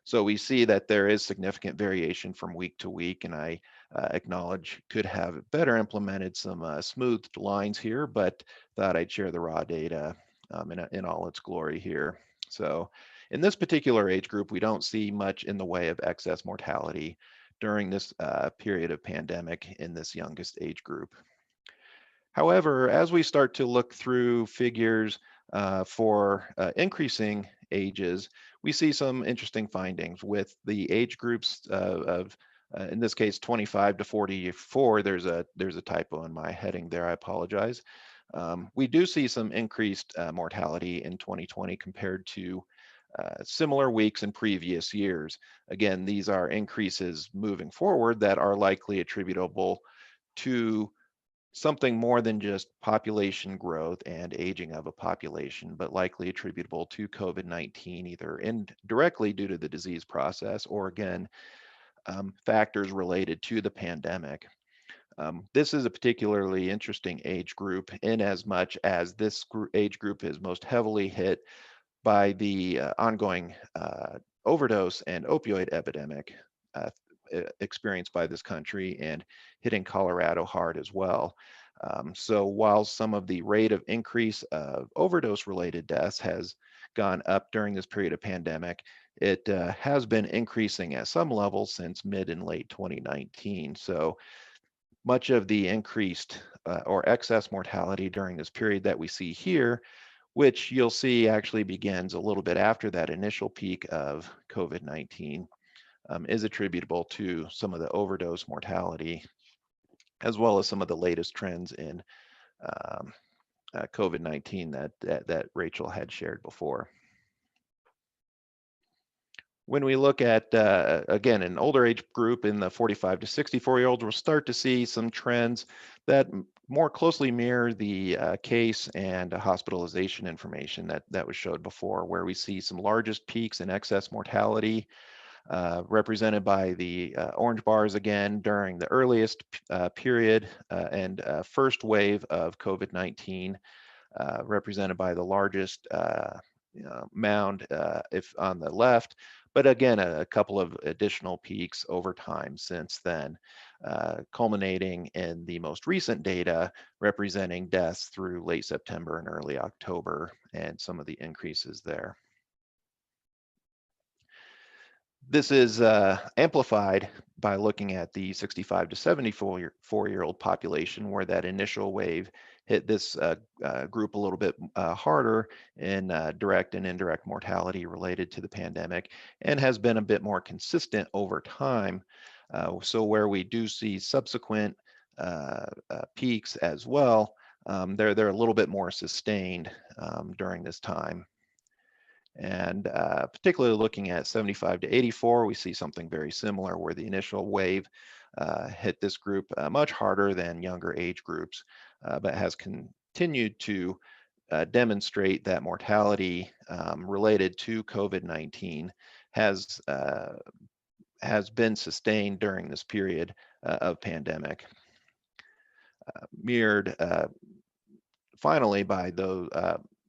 So we see that there is significant variation from week to week, and I acknowledge could have better implemented some smoothed lines here, but thought I'd share the raw data in all its glory here. So in this particular age group, we don't see much in the way of excess mortality during this period of pandemic in this youngest age group. However, as we start to look through figures for increasing ages, we see some interesting findings with the age groups of in this case, 25 to 44. There's a typo in my heading there. I apologize. We do see some increased mortality in 2020 compared to similar weeks in previous years. Again, these are increases moving forward that are likely attributable to something more than just population growth and aging of a population, but likely attributable to COVID-19, either indirectly due to the disease process or again, factors related to the pandemic. This is a particularly interesting age group in as much as this age group is most heavily hit by the ongoing overdose and opioid epidemic experienced by this country and hitting Colorado hard as well. So while some of the rate of increase of overdose related deaths has gone up during this period of pandemic, it has been increasing at some level since mid and late 2019. So much of the increased or excess mortality during this period that we see here, which you'll see actually begins a little bit after that initial peak of COVID-19, is attributable to some of the overdose mortality, as well as some of the latest trends in COVID-19 that Rachel had shared before. When we look at, again, an older age group in the 45 to 64-year-olds, we'll start to see some trends that more closely mirror the case and hospitalization information that was showed before, where we see some largest peaks in excess mortality represented by the orange bars again during the earliest period and first wave of COVID-19, represented by the largest mound if on the left, but again, a couple of additional peaks over time since then, culminating in the most recent data representing deaths through late September and early October and some of the increases there. This is amplified by looking at the 65 to 74-year-old population, where that initial wave hit this group a little bit harder in direct and indirect mortality related to the pandemic, and has been a bit more consistent over time. So where we do see subsequent peaks as well, they're a little bit more sustained during this time. And particularly looking at 75 to 84, we see something very similar where the initial wave hit this group much harder than younger age groups, but has continued to demonstrate that mortality related to COVID-19 has been sustained during this period of pandemic, mirrored finally by those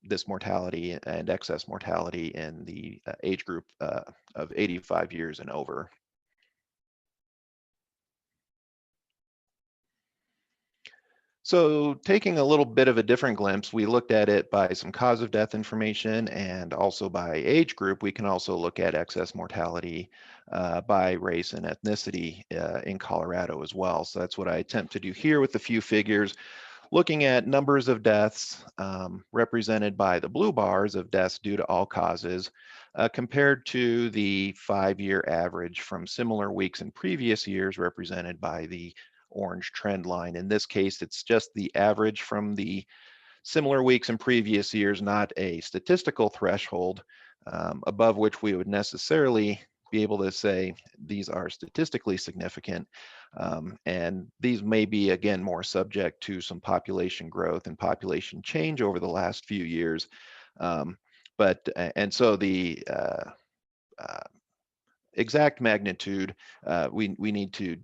this mortality and excess mortality in the age group of 85 years and over. So taking a little bit of a different glimpse, we looked at it by some cause of death information and also by age group. We can also look at excess mortality by race and ethnicity in Colorado as well. So that's what I attempt to do here with a few figures, looking at numbers of deaths represented by the blue bars of deaths due to all causes compared to the 5-year average from similar weeks in previous years represented by the orange trend line. In this case, it's just the average from the similar weeks in previous years, not a statistical threshold above which we would necessarily be able to say these are statistically significant. And these may be, again, more subject to some population growth and population change over the last few years. And so the exact magnitude, we need to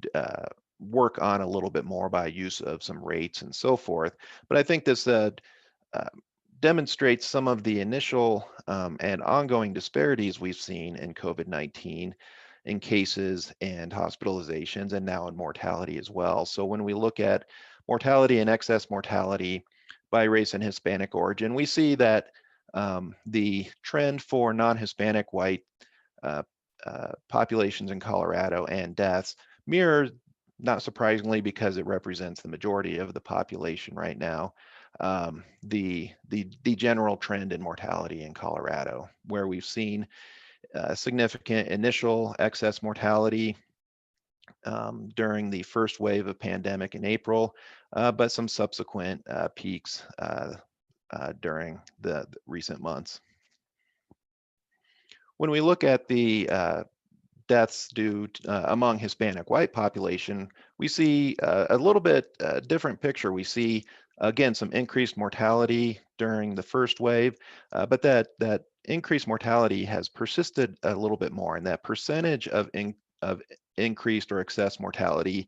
work on a little bit more by use of some rates and so forth. But I think this demonstrates some of the initial and ongoing disparities we've seen in COVID-19 in cases and hospitalizations, and now in mortality as well. So when we look at mortality and excess mortality by race and Hispanic origin, we see that the trend for non-Hispanic white populations in Colorado and deaths mirror, not surprisingly, because it represents the majority of the population right now, the general trend in mortality in Colorado, where we've seen significant initial excess mortality during the first wave of pandemic in April, but some subsequent peaks during the recent months. When we look at the deaths due among Hispanic white population, we see a little bit different picture. We see, again, some increased mortality during the first wave, but that increased mortality has persisted a little bit more, and that percentage of increased or excess mortality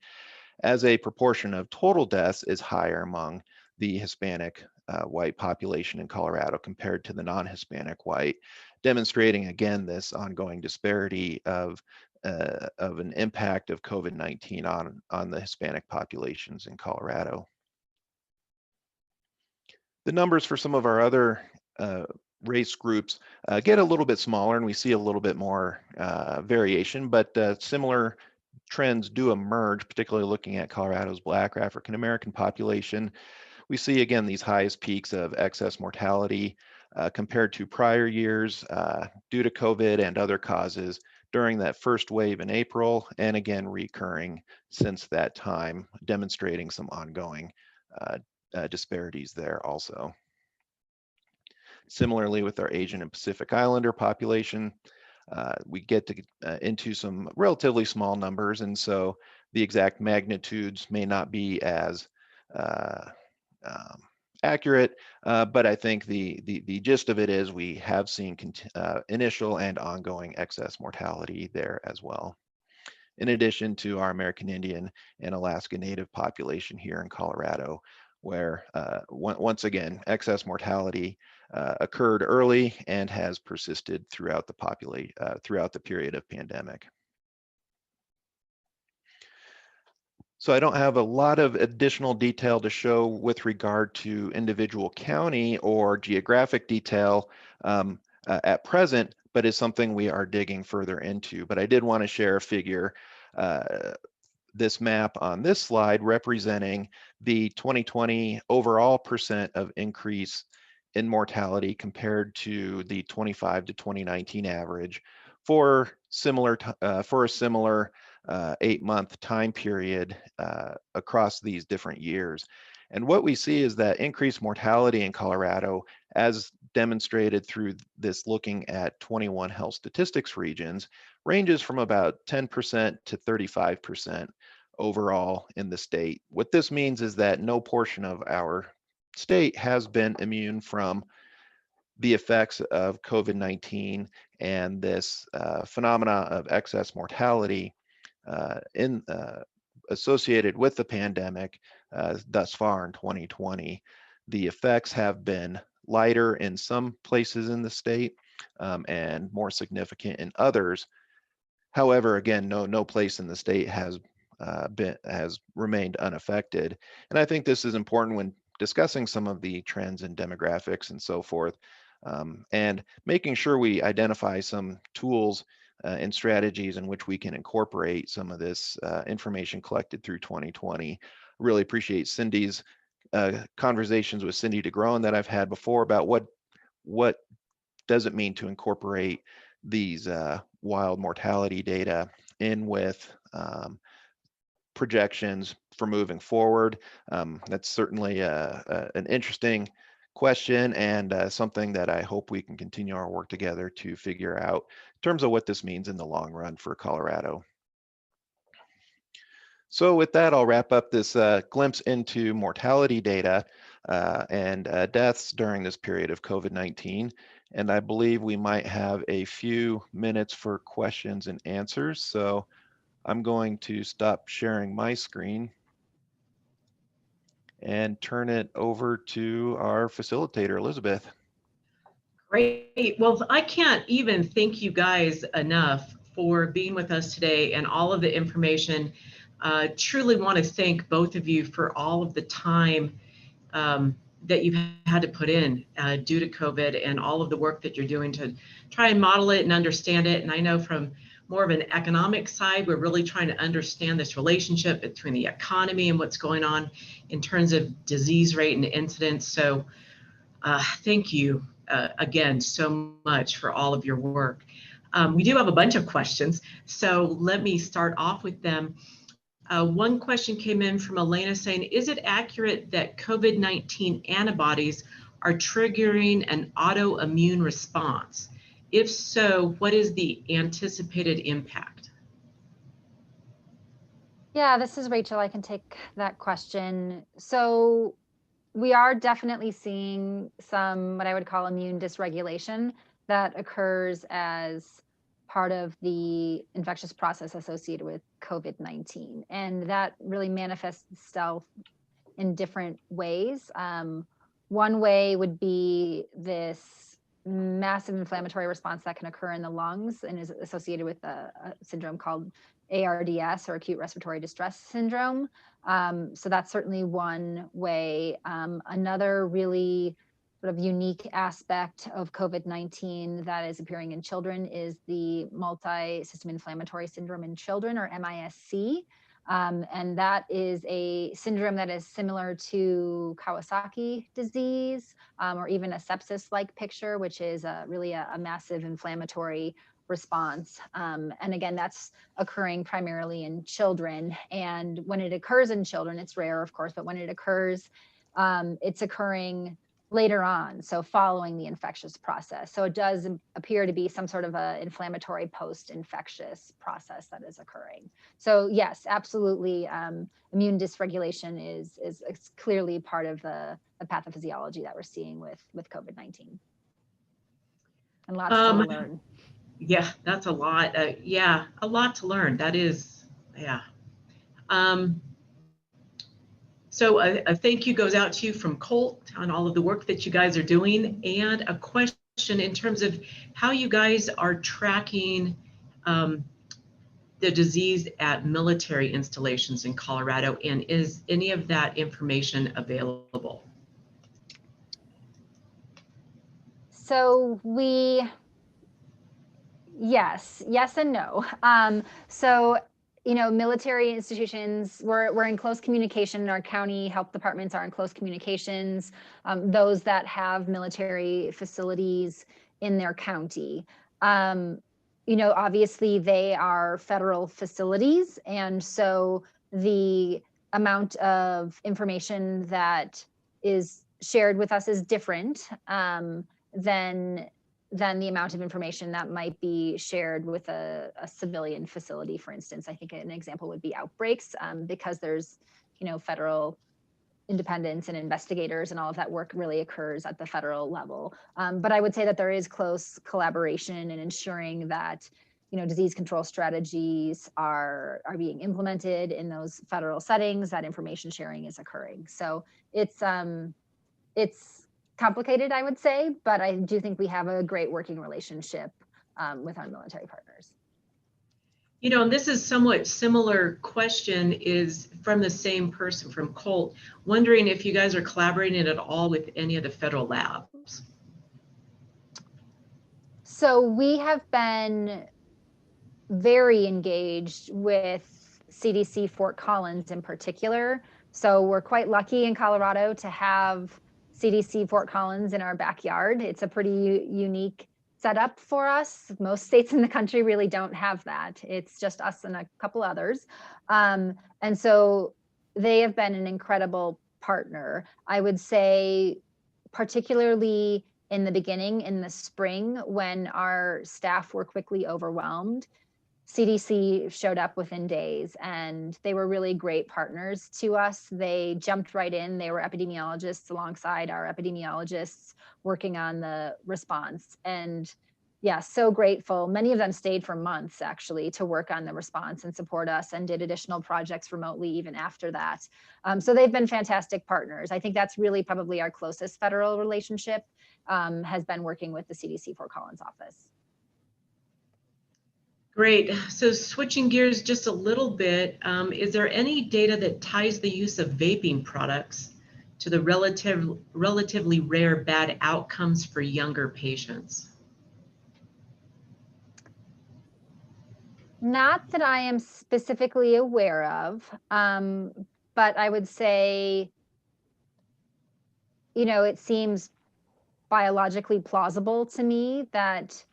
as a proportion of total deaths is higher among the Hispanic white population in Colorado compared to the non-Hispanic white, demonstrating again this ongoing disparity of an impact of COVID-19 on the Hispanic populations in Colorado. The numbers for some of our other race groups get a little bit smaller, and we see a little bit more variation, but similar trends do emerge, particularly looking at Colorado's Black or African American population. We see again these highest peaks of excess mortality compared to prior years due to COVID and other causes during that first wave in April, and again recurring since that time, demonstrating some ongoing disparities there also. Similarly, with our Asian and Pacific Islander population, we get to into some relatively small numbers, and so the exact magnitudes may not be as accurate, but I think the gist of it is we have seen initial and ongoing excess mortality there as well, in addition to our American Indian and Alaska Native population here in Colorado, where once again excess mortality occurred early and has persisted throughout the period of pandemic. So I don't have a lot of additional detail to show with regard to individual county or geographic detail at present, but is something we are digging further into. But I did want to share a figure, this map on this slide representing the 2020 overall percent of increase in mortality compared to the 25 to 2019 average for a similar 8-month time period across these different years. And what we see is that increased mortality in Colorado, as demonstrated through this looking at 21 health statistics regions, ranges from about 10% to 35% overall in the state. What this means is that no portion of our state has been immune from the effects of COVID-19 and this phenomena of excess mortality associated with the pandemic thus far in 2020. The effects have been lighter in some places in the state and more significant in others. However, again, no place in the state has remained unaffected. And I think this is important when discussing some of the trends in demographics and so forth, and making sure we identify some tools and strategies in which we can incorporate some of this information collected through 2020. Really appreciate Cindy's conversations with Cindy DeGroen that I've had before about what does it mean to incorporate these wild mortality data in with projections for moving forward. That's certainly an interesting question and something that I hope we can continue our work together to figure out in terms of what this means in the long run for Colorado. So with that, I'll wrap up this glimpse into mortality data and deaths during this period of COVID-19. And I believe we might have a few minutes for questions and answers. So I'm going to stop sharing my screen and turn it over to our facilitator, Elizabeth. Great. Well, I can't even thank you guys enough for being with us today and all of the information. Truly want to thank both of you for all of the time that you've had to put in due to COVID, and all of the work that you're doing to try and model it and understand it. And I know from more of an economic side, we're really trying to understand this relationship between the economy and what's going on in terms of disease rate and incidence. So thank you again so much for all of your work. We do have a bunch of questions, so let me start off with them. One question came in from Elena saying, is it accurate that COVID-19 antibodies are triggering an autoimmune response? If so, what is the anticipated impact? Yeah, this is Rachel. I can take that question. So we are definitely seeing some what I would call immune dysregulation that occurs as part of the infectious process associated with COVID-19. And that really manifests itself in different ways. One way would be this massive inflammatory response that can occur in the lungs and is associated with a syndrome called ARDS, or acute respiratory distress syndrome. So that's certainly one way. Another really sort of unique aspect of COVID-19 that is appearing in children is the multi-system inflammatory syndrome in children, or MISC. And that is a syndrome that is similar to Kawasaki disease, or even a sepsis-like picture, which is really a massive inflammatory response. And again, that's occurring primarily in children. And when it occurs in children, it's rare, of course, but when it occurs, it's occurring later on, so following the infectious process. So it does appear to be some sort of a inflammatory post-infectious process that is occurring. So yes, absolutely, immune dysregulation is clearly part of the pathophysiology that we're seeing with COVID-19. And lots to learn. Yeah, that's a lot. Yeah, a lot to learn. That is, yeah. So a thank you goes out to you from Colt on all of the work that you guys are doing, and a question in terms of how you guys are tracking the disease at military installations in Colorado, and is any of that information available? So yes and no. So, you know, military institutions, we're in close communication. Our county health departments are in close communications, those that have military facilities in their county. You know, obviously they are federal facilities, and so the amount of information that is shared with us is different than the amount of information that might be shared with a civilian facility, for instance. I think an example would be outbreaks, because there's, you know, federal independence and investigators, and all of that work really occurs at the federal level. But I would say that there is close collaboration in ensuring that, you know, disease control strategies are being implemented in those federal settings, that information sharing is occurring. So it's complicated, I would say, but I do think we have a great working relationship with our military partners. You know, and this is somewhat similar question is from the same person, from Colt, wondering if you guys are collaborating at all with any of the federal labs. So we have been very engaged with CDC Fort Collins in particular. So we're quite lucky in Colorado to have CDC Fort Collins in our backyard. It's a pretty unique setup for us. Most states in the country really don't have that. It's just us and a couple others. And so they have been an incredible partner. I would say, particularly in the beginning, in the spring, when our staff were quickly overwhelmed, CDC showed up within days, and they were really great partners to us. They jumped right in. They were epidemiologists alongside our epidemiologists working on the response. And yeah, so grateful. Many of them stayed for months actually to work on the response and support us, and did additional projects remotely even after that. So they've been fantastic partners. I think that's really probably our closest federal relationship, has been working with the CDC Fort Collins office. Great. So switching gears just a little bit, is there any data that ties the use of vaping products to the relatively rare bad outcomes for younger patients? Not that I am specifically aware of, but I would say, it seems biologically plausible to me that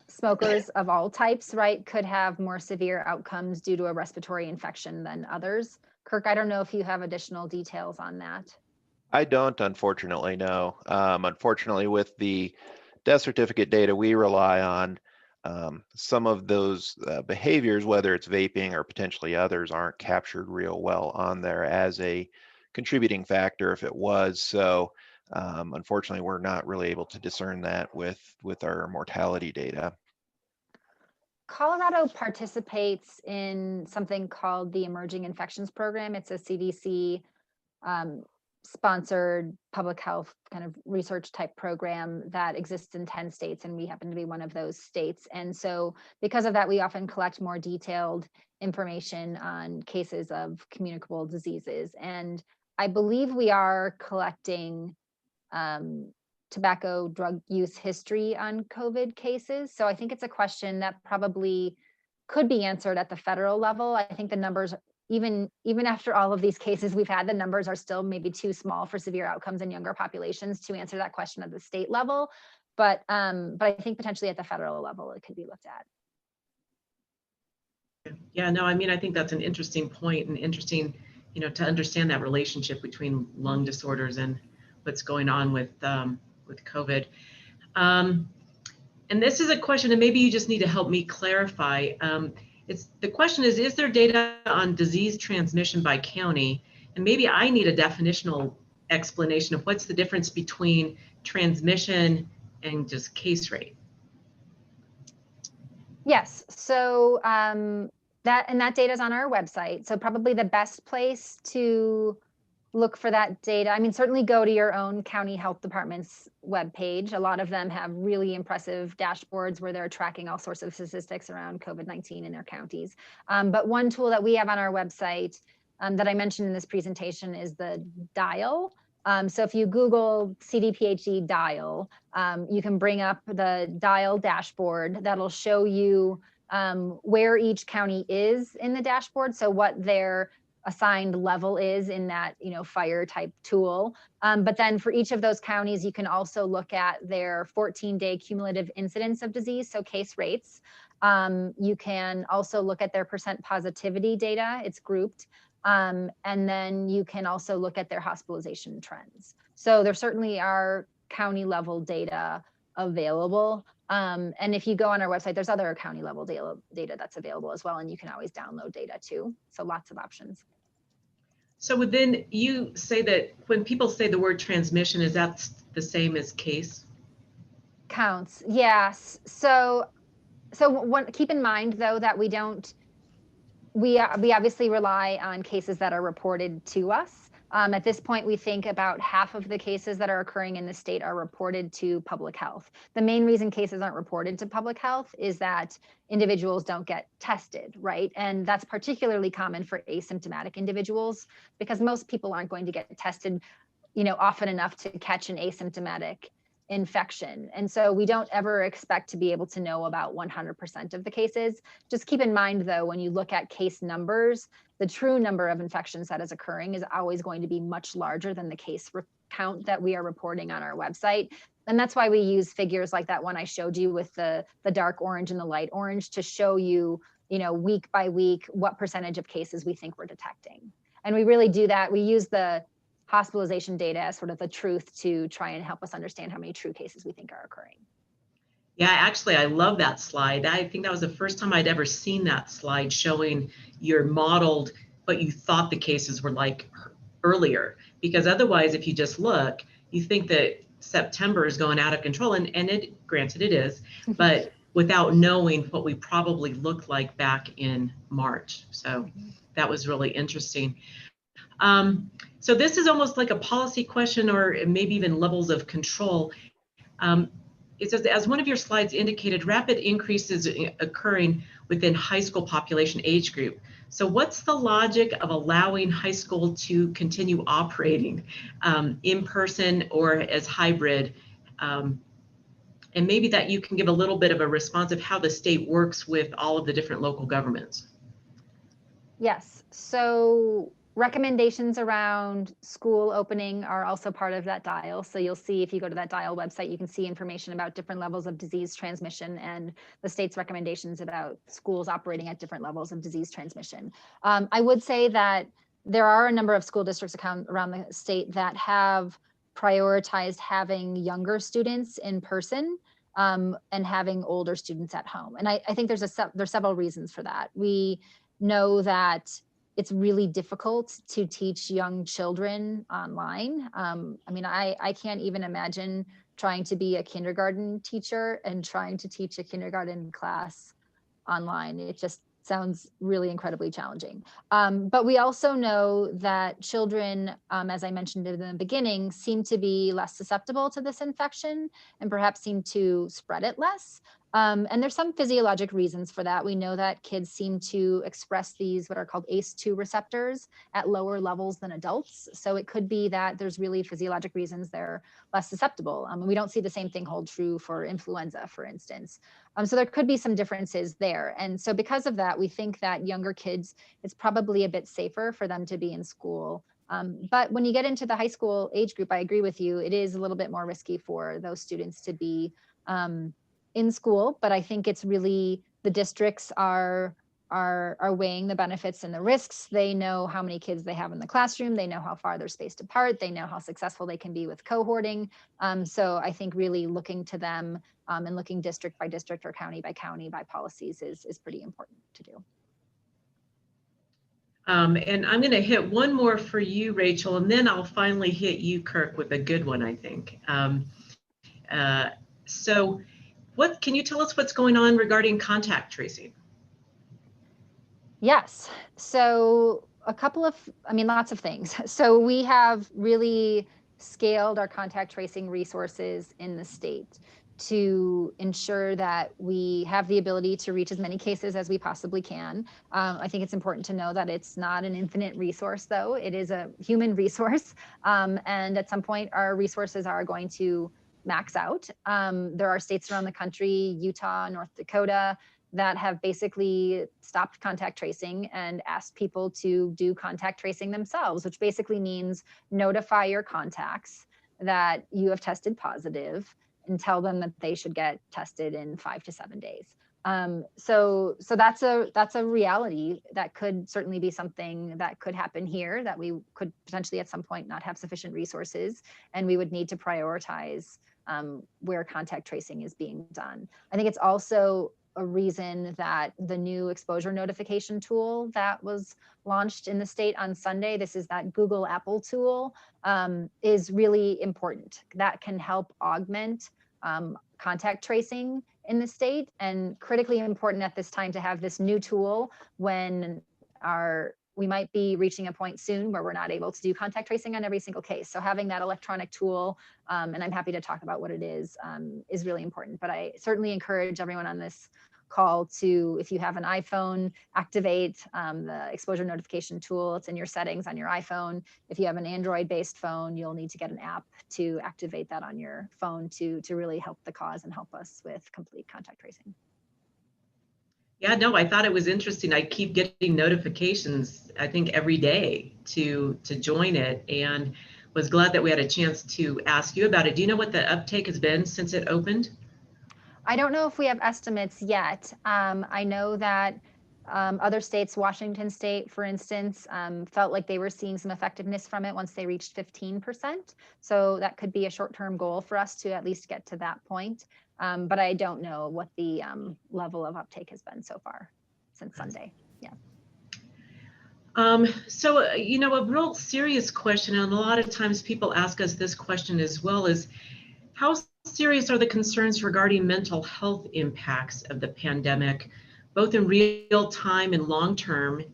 smokers of all types, right, could have more severe outcomes due to a respiratory infection than others. Kirk, I don't know if you have additional details on that. I don't, unfortunately, no. Unfortunately, with the death certificate data we rely on, some of those behaviors, whether it's vaping or potentially others, aren't captured real well on there as a contributing factor if it was. So unfortunately, we're not really able to discern that with our mortality data. Colorado participates in something called the Emerging Infections Program. It's a CDC sponsored public health kind of research type program that exists in 10 states, and we happen to be one of those states. And so because of that, we often collect more detailed information on cases of communicable diseases. And I believe we are collecting tobacco drug use history on COVID cases. So I think it's a question that probably could be answered at the federal level. I think the numbers, even after all of these cases we've had, the numbers are still maybe too small for severe outcomes in younger populations to answer that question at the state level. But I think potentially at the federal level, it could be looked at. Yeah, no, I mean, I think that's an interesting point, and interesting, to understand that relationship between lung disorders and what's going on with COVID. And this is a question, and maybe you just need to help me clarify. The question is there data on disease transmission by county? And maybe I need a definitional explanation of what's the difference between transmission and just case rate. Yes, so that data is on our website. So probably the best place to look for that data, I mean, certainly go to your own county health department's webpage. A lot of them have really impressive dashboards where they're tracking all sorts of statistics around COVID-19 in their counties. But one tool that we have on our website that I mentioned in this presentation is the dial. So if you Google CDPHE dial, you can bring up the dial dashboard that'll show you where each county is in the dashboard. So what their assigned level is in that, fire type tool. But then for each of those counties, you can also look at their 14-day cumulative incidence of disease, so case rates. You can also look at their percent positivity data, it's grouped. And then you can also look at their hospitalization trends. So there certainly are county level data available. And if you go on our website, there's other county level data that's available as well, and you can always download data too. So lots of options. So within, you say that when people say the word transmission, is that the same as case? Counts, yes. So keep in mind though that we obviously rely on cases that are reported to us. At this point, we think about half of the cases that are occurring in the state are reported to public health. The main reason cases aren't reported to public health is that individuals don't get tested, right? And that's particularly common for asymptomatic individuals because most people aren't going to get tested, often enough to catch an asymptomatic infection. And so we don't ever expect to be able to know about 100% of the cases. Just keep in mind though, when you look at case numbers, the true number of infections that is occurring is always going to be much larger than the case count that we are reporting on our website. And that's why we use figures like that one I showed you with the dark orange and the light orange to show you, week by week, what percentage of cases we think we're detecting. And we really do that. We use the hospitalization data as sort of the truth to try and help us understand how many true cases we think are occurring. Yeah, actually, I love that slide. I think that was the first time I'd ever seen that slide showing your modeled what you thought the cases were like earlier. Because otherwise, if you just look, you think that September is going out of control, and it, granted it is, but without knowing what we probably looked like back in March. So that was really interesting. So this is almost like a policy question, or maybe even levels of control. It says, as one of your slides indicated, rapid increases occurring within high school population age group. So what's the logic of allowing high school to continue operating in person or as hybrid? And maybe that you can give a little bit of a response of how the state works with all of the different local governments. Yes, so recommendations around school opening are also part of that dial. So you'll see, if you go to that dial website, you can see information about different levels of disease transmission and the state's recommendations about schools operating at different levels of disease transmission. I would say that there are a number of school districts around the state that have prioritized having younger students in person and having older students at home. And I think there's several reasons for that. We know that it's really difficult to teach young children online. I mean, I can't even imagine trying to be a kindergarten teacher and trying to teach a kindergarten class online. It just sounds really incredibly challenging. But we also know that children, as I mentioned in the beginning, seem to be less susceptible to this infection and perhaps seem to spread it less. And there's some physiologic reasons for that. We know that kids seem to express these what are called ACE2 receptors at lower levels than adults. So it could be that there's really physiologic reasons they're less susceptible. We don't see the same thing hold true for influenza, for instance. So there could be some differences there. And so because of that, we think that younger kids, it's probably a bit safer for them to be in school. But when you get into the high school age group, I agree with you, it is a little bit more risky for those students to be in school, but I think it's really the districts are weighing the benefits and the risks. They know how many kids they have in the classroom. They know how far they're spaced apart. They know how successful they can be with cohorting. So I think really looking to them and looking district by district or county by policies is pretty important to do. And I'm going to hit one more for you, Rachel, and then I'll finally hit you, Kirk, with a good one, I think. So what can you tell us what's going on regarding contact tracing? Yes. So lots of things. So we have really scaled our contact tracing resources in the state to ensure that we have the ability to reach as many cases as we possibly can. I think it's important to know that it's not an infinite resource, though. It is a human resource. And at some point, our resources are going to max out. There are states around the country, Utah, North Dakota, that have basically stopped contact tracing and asked people to do contact tracing themselves, which basically means notify your contacts that you have tested positive and tell them that they should get tested in 5 to 7 days. So that's a reality that could certainly be something that could happen here, that we could potentially at some point not have sufficient resources, and we would need to prioritize where contact tracing is being done. I think it's also a reason that the new exposure notification tool that was launched in the state on Sunday, this is that Google Apple tool, is really important. That can help augment contact tracing in the state, and critically important at this time to have this new tool when we might be reaching a point soon where we're not able to do contact tracing on every single case. So having that electronic tool, and I'm happy to talk about what it is really important. But I certainly encourage everyone on this call to, if you have an iPhone, activate the exposure notification tool. It's in your settings on your iPhone. If you have an Android-based phone, you'll need to get an app to activate that on your phone to really help the cause and help us with complete contact tracing. Yeah, no, I thought it was interesting. I keep getting notifications, I think every day to join it, and was glad that we had a chance to ask you about it. Do you know what the uptake has been since it opened? I don't know if we have estimates yet. I know that other states, Washington State, for instance, felt like they were seeing some effectiveness from it once they reached 15%. So that could be a short-term goal for us to at least get to that point. but I don't know what the level of uptake has been so far since Sunday. Yeah. You know, a real serious question, and a lot of times people ask us this question as well, is how serious are the concerns regarding mental health impacts of the pandemic, both in real time and long term?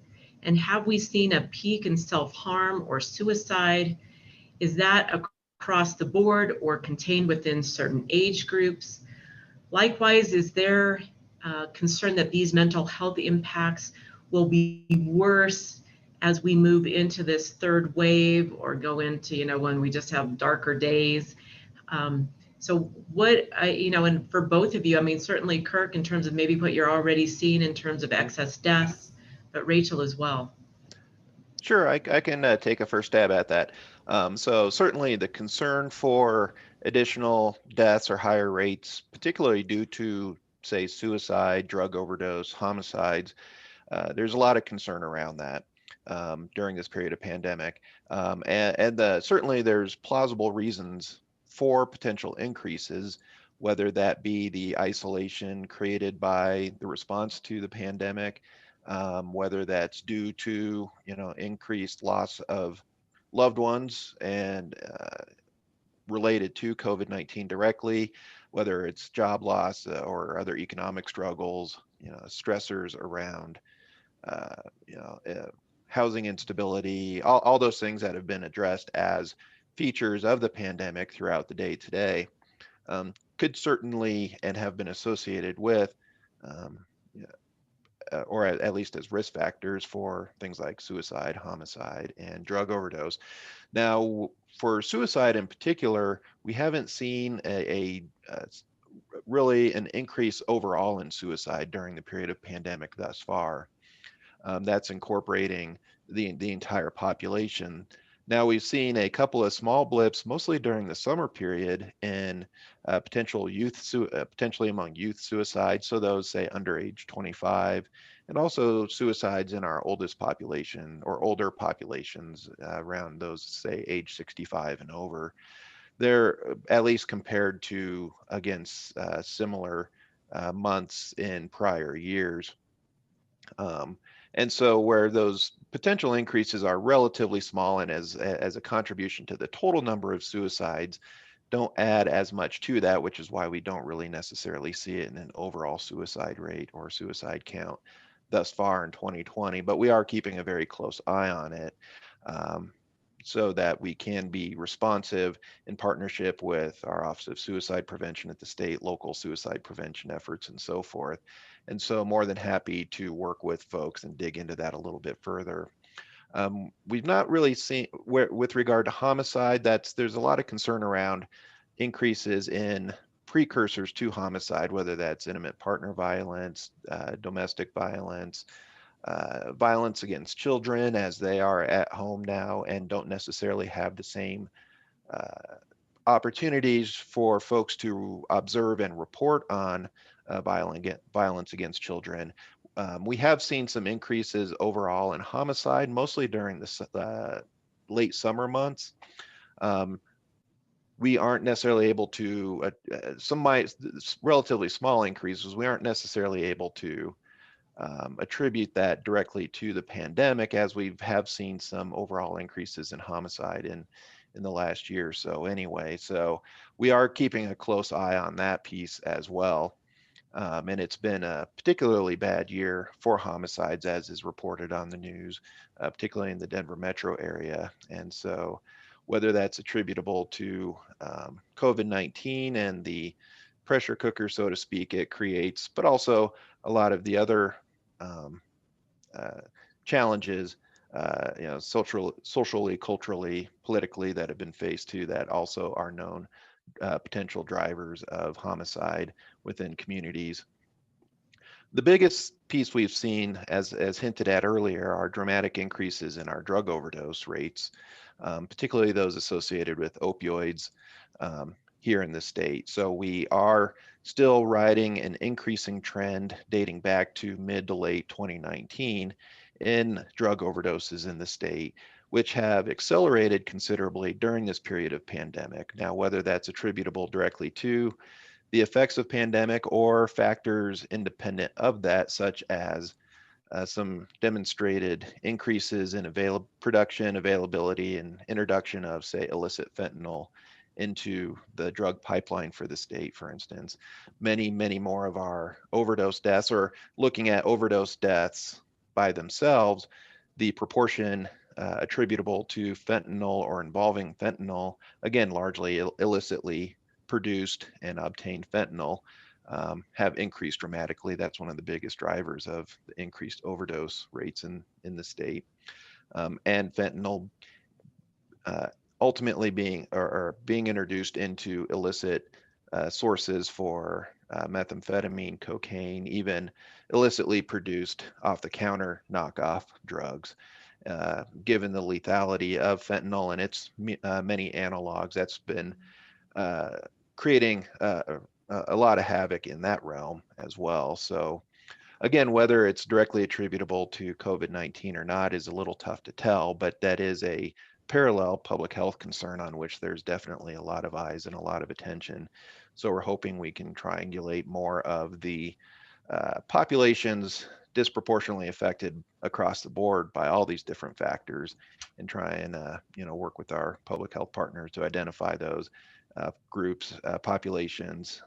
And have we seen a peak in self-harm or suicide? Is that across the board or contained within certain age groups? Likewise, is there concern that these mental health impacts will be worse as we move into this third wave or go into, you know, when we just have darker days? So what, you know, and for both of you, I mean, certainly Kirk, in terms of maybe what you're already seeing in terms of excess deaths, but Rachel as well. Sure, I can take a first stab at that. So certainly the concern for additional deaths or higher rates, particularly due to, say, suicide, drug overdose, homicides, there's a lot of concern around that during this period of pandemic. Certainly there's plausible reasons for potential increases, whether that be the isolation created by the response to the pandemic, whether that's due to, you know, increased loss of loved ones and related to COVID-19 directly, whether it's job loss or other economic struggles, you know, stressors around uh, you know, housing instability, all those things that have been addressed as features of the pandemic throughout the day today, could certainly and have been associated with, yeah, or at least as risk factors for things like suicide, homicide, and drug overdose. Now, for suicide in particular, we haven't seen really an increase overall in suicide during the period of pandemic thus far. That's incorporating the entire population. Now we've seen a couple of small blips, mostly during the summer period, in potentially among youth suicides. So those say under age 25, and also suicides in our oldest population or older populations around those say age 65 and over. They're at least compared to against similar months in prior years. Um, and so where those potential increases are relatively small and as a contribution to the total number of suicides, don't add as much to that, which is why we don't really necessarily see it in an overall suicide rate or suicide count thus far in 2020. But we are keeping a very close eye on it, so that we can be responsive in partnership with our Office of Suicide Prevention at the state, local suicide prevention efforts, and so forth. And so more than happy to work with folks and dig into that a little bit further. We've not really seen, with regard to homicide, there's a lot of concern around increases in precursors to homicide, whether that's intimate partner violence, domestic violence, violence against children as they are at home now and don't necessarily have the same opportunities for folks to observe and report on violence against children. We have seen some increases overall in homicide, mostly during the late summer months. We aren't necessarily able to, relatively small increases, we aren't necessarily able to attribute that directly to the pandemic, as we have seen some overall increases in homicide in the last year or so anyway. So we are keeping a close eye on that piece as well. And it's been a particularly bad year for homicides, as is reported on the news, particularly in the Denver metro area. And so whether that's attributable to COVID-19 and the pressure cooker, so to speak, it creates, but also a lot of the other challenges, you know, socially, culturally, politically, that have been faced too, that also are known potential drivers of homicide within communities. The biggest piece we've seen, as hinted at earlier, are dramatic increases in our drug overdose rates, particularly those associated with opioids here in the state. So we are still riding an increasing trend dating back to mid to late 2019 in drug overdoses in the state, which have accelerated considerably during this period of pandemic. Now, whether that's attributable directly to the effects of pandemic or factors independent of that, such as some demonstrated increases in production, availability, and introduction of, say, illicit fentanyl into the drug pipeline for the state, for instance. Many, many more of our overdose deaths, or looking at overdose deaths by themselves, the proportion attributable to fentanyl or involving fentanyl, again, largely illicitly produced and obtained fentanyl, have increased dramatically. That's one of the biggest drivers of the increased overdose rates in the state. And fentanyl ultimately being introduced into illicit sources for methamphetamine, cocaine, even illicitly produced off-the-counter knockoff drugs. Given the lethality of fentanyl and its many analogs, that's been creating a lot of havoc in that realm as well. So again, whether it's directly attributable to COVID-19 or not is a little tough to tell, but that is a parallel public health concern on which there's definitely a lot of eyes and a lot of attention. So we're hoping we can triangulate more of the populations disproportionately affected across the board by all these different factors, and try and work with our public health partners to identify those groups, populations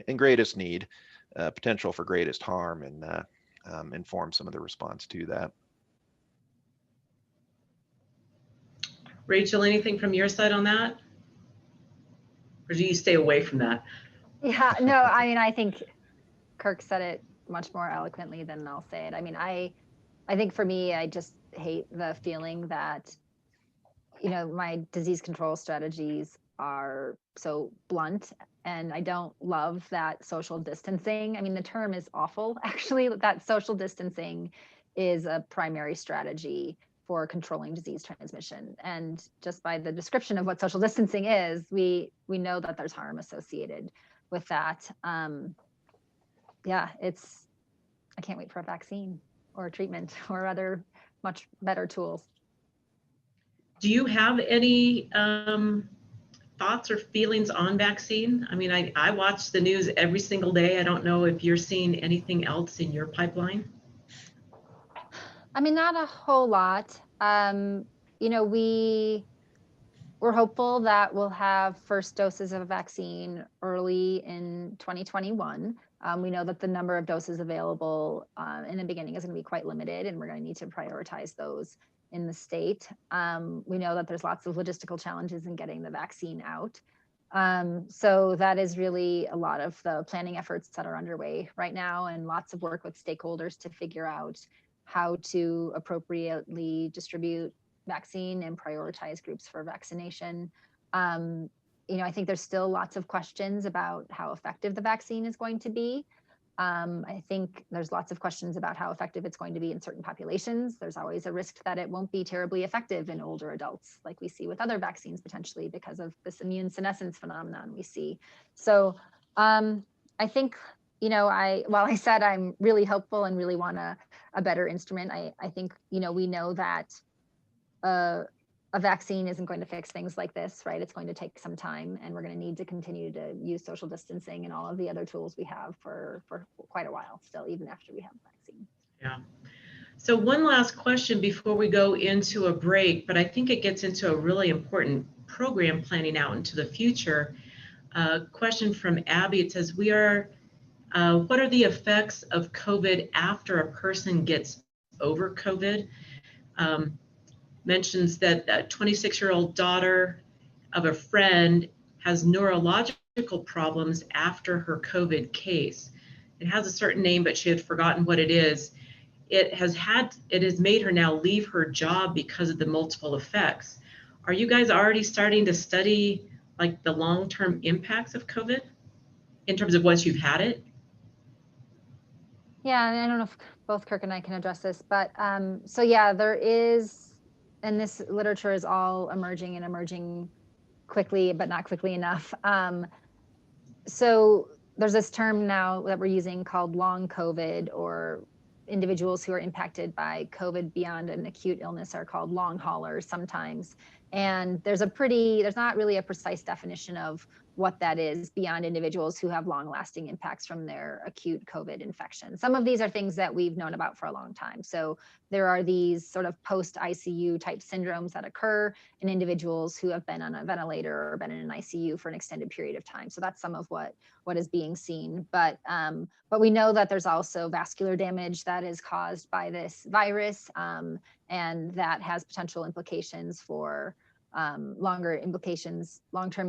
in greatest need, potential for greatest harm, and inform some of the response to that. Rachel, anything from your side on that? Or do you stay away from that? Yeah, no, I mean, I think Kirk said it much more eloquently than I'll say it. I mean, I think for me, I just hate the feeling that, my disease control strategies are so blunt, and I don't love that social distancing. I mean, the term is awful, actually, that social distancing is a primary strategy for controlling disease transmission. And just by the description of what social distancing is, we know that there's harm associated with that. Yeah, I can't wait for a vaccine or a treatment or other much better tools. Do you have any thoughts or feelings on vaccine? I mean, I watch the news every single day. I don't know if you're seeing anything else in your pipeline. I mean, not a whole lot. We're hopeful that we'll have first doses of a vaccine early in 2021. We know that the number of doses available in the beginning is going to be quite limited, and we're going to need to prioritize those in the state. We know that there's lots of logistical challenges in getting the vaccine out. So that is really a lot of the planning efforts that are underway right now, and lots of work with stakeholders to figure out how to appropriately distribute vaccine and prioritize groups for vaccination. I think there's still lots of questions about how effective the vaccine is going to be. I think there's lots of questions about how effective it's going to be in certain populations. There's always a risk that it won't be terribly effective in older adults, like we see with other vaccines potentially, because of this immune senescence phenomenon we see. So I think, while I said I'm really hopeful and really want a better instrument, I think, we know that a vaccine isn't going to fix things like this, right? It's going to take some time, and we're going to need to continue to use social distancing and all of the other tools we have for quite a while still, even after we have the vaccine. Yeah. So one last question before we go into a break, but I think it gets into a really important program planning out into the future. Question from Abby. It says, what are the effects of COVID after a person gets over COVID? Mentions that a 26-year-old daughter of a friend has neurological problems after her COVID case. It has a certain name, but she had forgotten what it is. It has made her now leave her job because of the multiple effects. Are you guys already starting to study like the long-term impacts of COVID in terms of once you've had it? Yeah, and I don't know if both Kirk and I can address this, but so yeah, there is, and this literature is all emerging quickly, but not quickly enough. So there's this term now that we're using called long COVID, or individuals who are impacted by COVID beyond an acute illness are called long haulers sometimes. And there's not really a precise definition of what that is beyond individuals who have long-lasting impacts from their acute COVID infection. Some of these are things that we've known about for a long time. So there are these sort of post-ICU type syndromes that occur in individuals who have been on a ventilator or been in an ICU for an extended period of time. So that's some of what is being seen. But we know that there's also vascular damage that is caused by this virus, and that has potential implications for long-term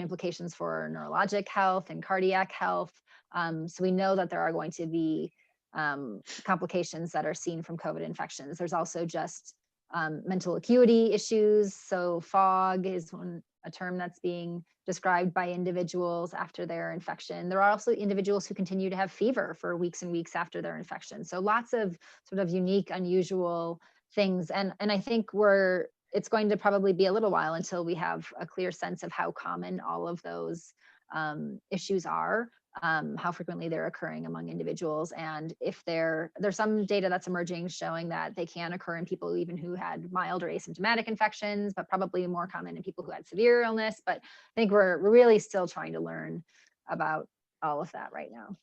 implications for neurologic health and cardiac health. So we know that there are going to be complications that are seen from COVID infections. There's also just mental acuity issues. So fog is a term that's being described by individuals after their infection. There are also individuals who continue to have fever for weeks and weeks after their infection. So lots of sort of unique, unusual things. And I think it's going to probably be a little while until we have a clear sense of how common all of those issues are, how frequently they're occurring among individuals. And if there's some data that's emerging showing that they can occur in people even who had mild or asymptomatic infections, but probably more common in people who had severe illness. But I think we're really still trying to learn about all of that right now.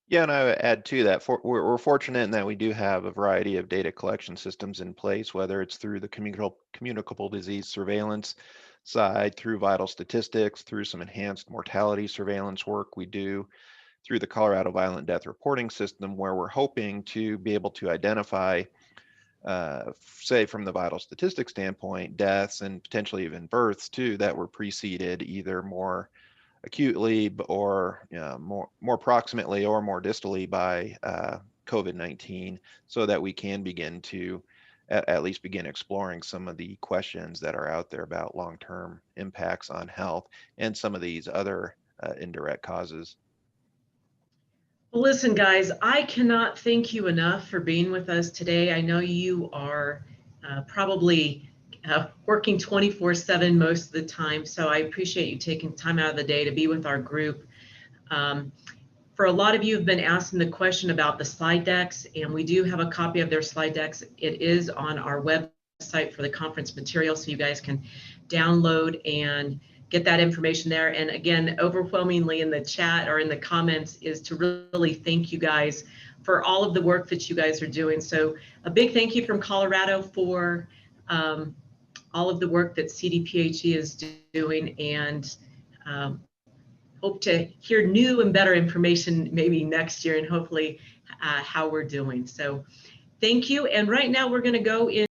Yeah, and I would add to that, we're fortunate in that we do have a variety of data collection systems in place, whether it's through the communicable disease surveillance side, through vital statistics, through some enhanced mortality surveillance work we do, through the Colorado Violent Death Reporting System, where we're hoping to be able to identify, say from the vital statistics standpoint, deaths and potentially even births too that were preceded either more acutely or more proximately or more distally by COVID-19, so that we can begin to at least begin exploring some of the questions that are out there about long-term impacts on health and some of these other indirect causes. Well, listen, guys, I cannot thank you enough for being with us today. I know you are probably working 24/7 most of the time, so I appreciate you taking time out of the day to be with our group. For a lot of you have been asking the question about the slide decks, and we do have a copy of their slide decks. It is on our website for the conference material, so you guys can download and get that information there. And again, overwhelmingly in the chat or in the comments is to really thank you guys for all of the work that you guys are doing. So a big thank you from Colorado for all of the work that CDPHE is doing, and hope to hear new and better information maybe next year, and hopefully how we're doing. So thank you. And right now we're going to go in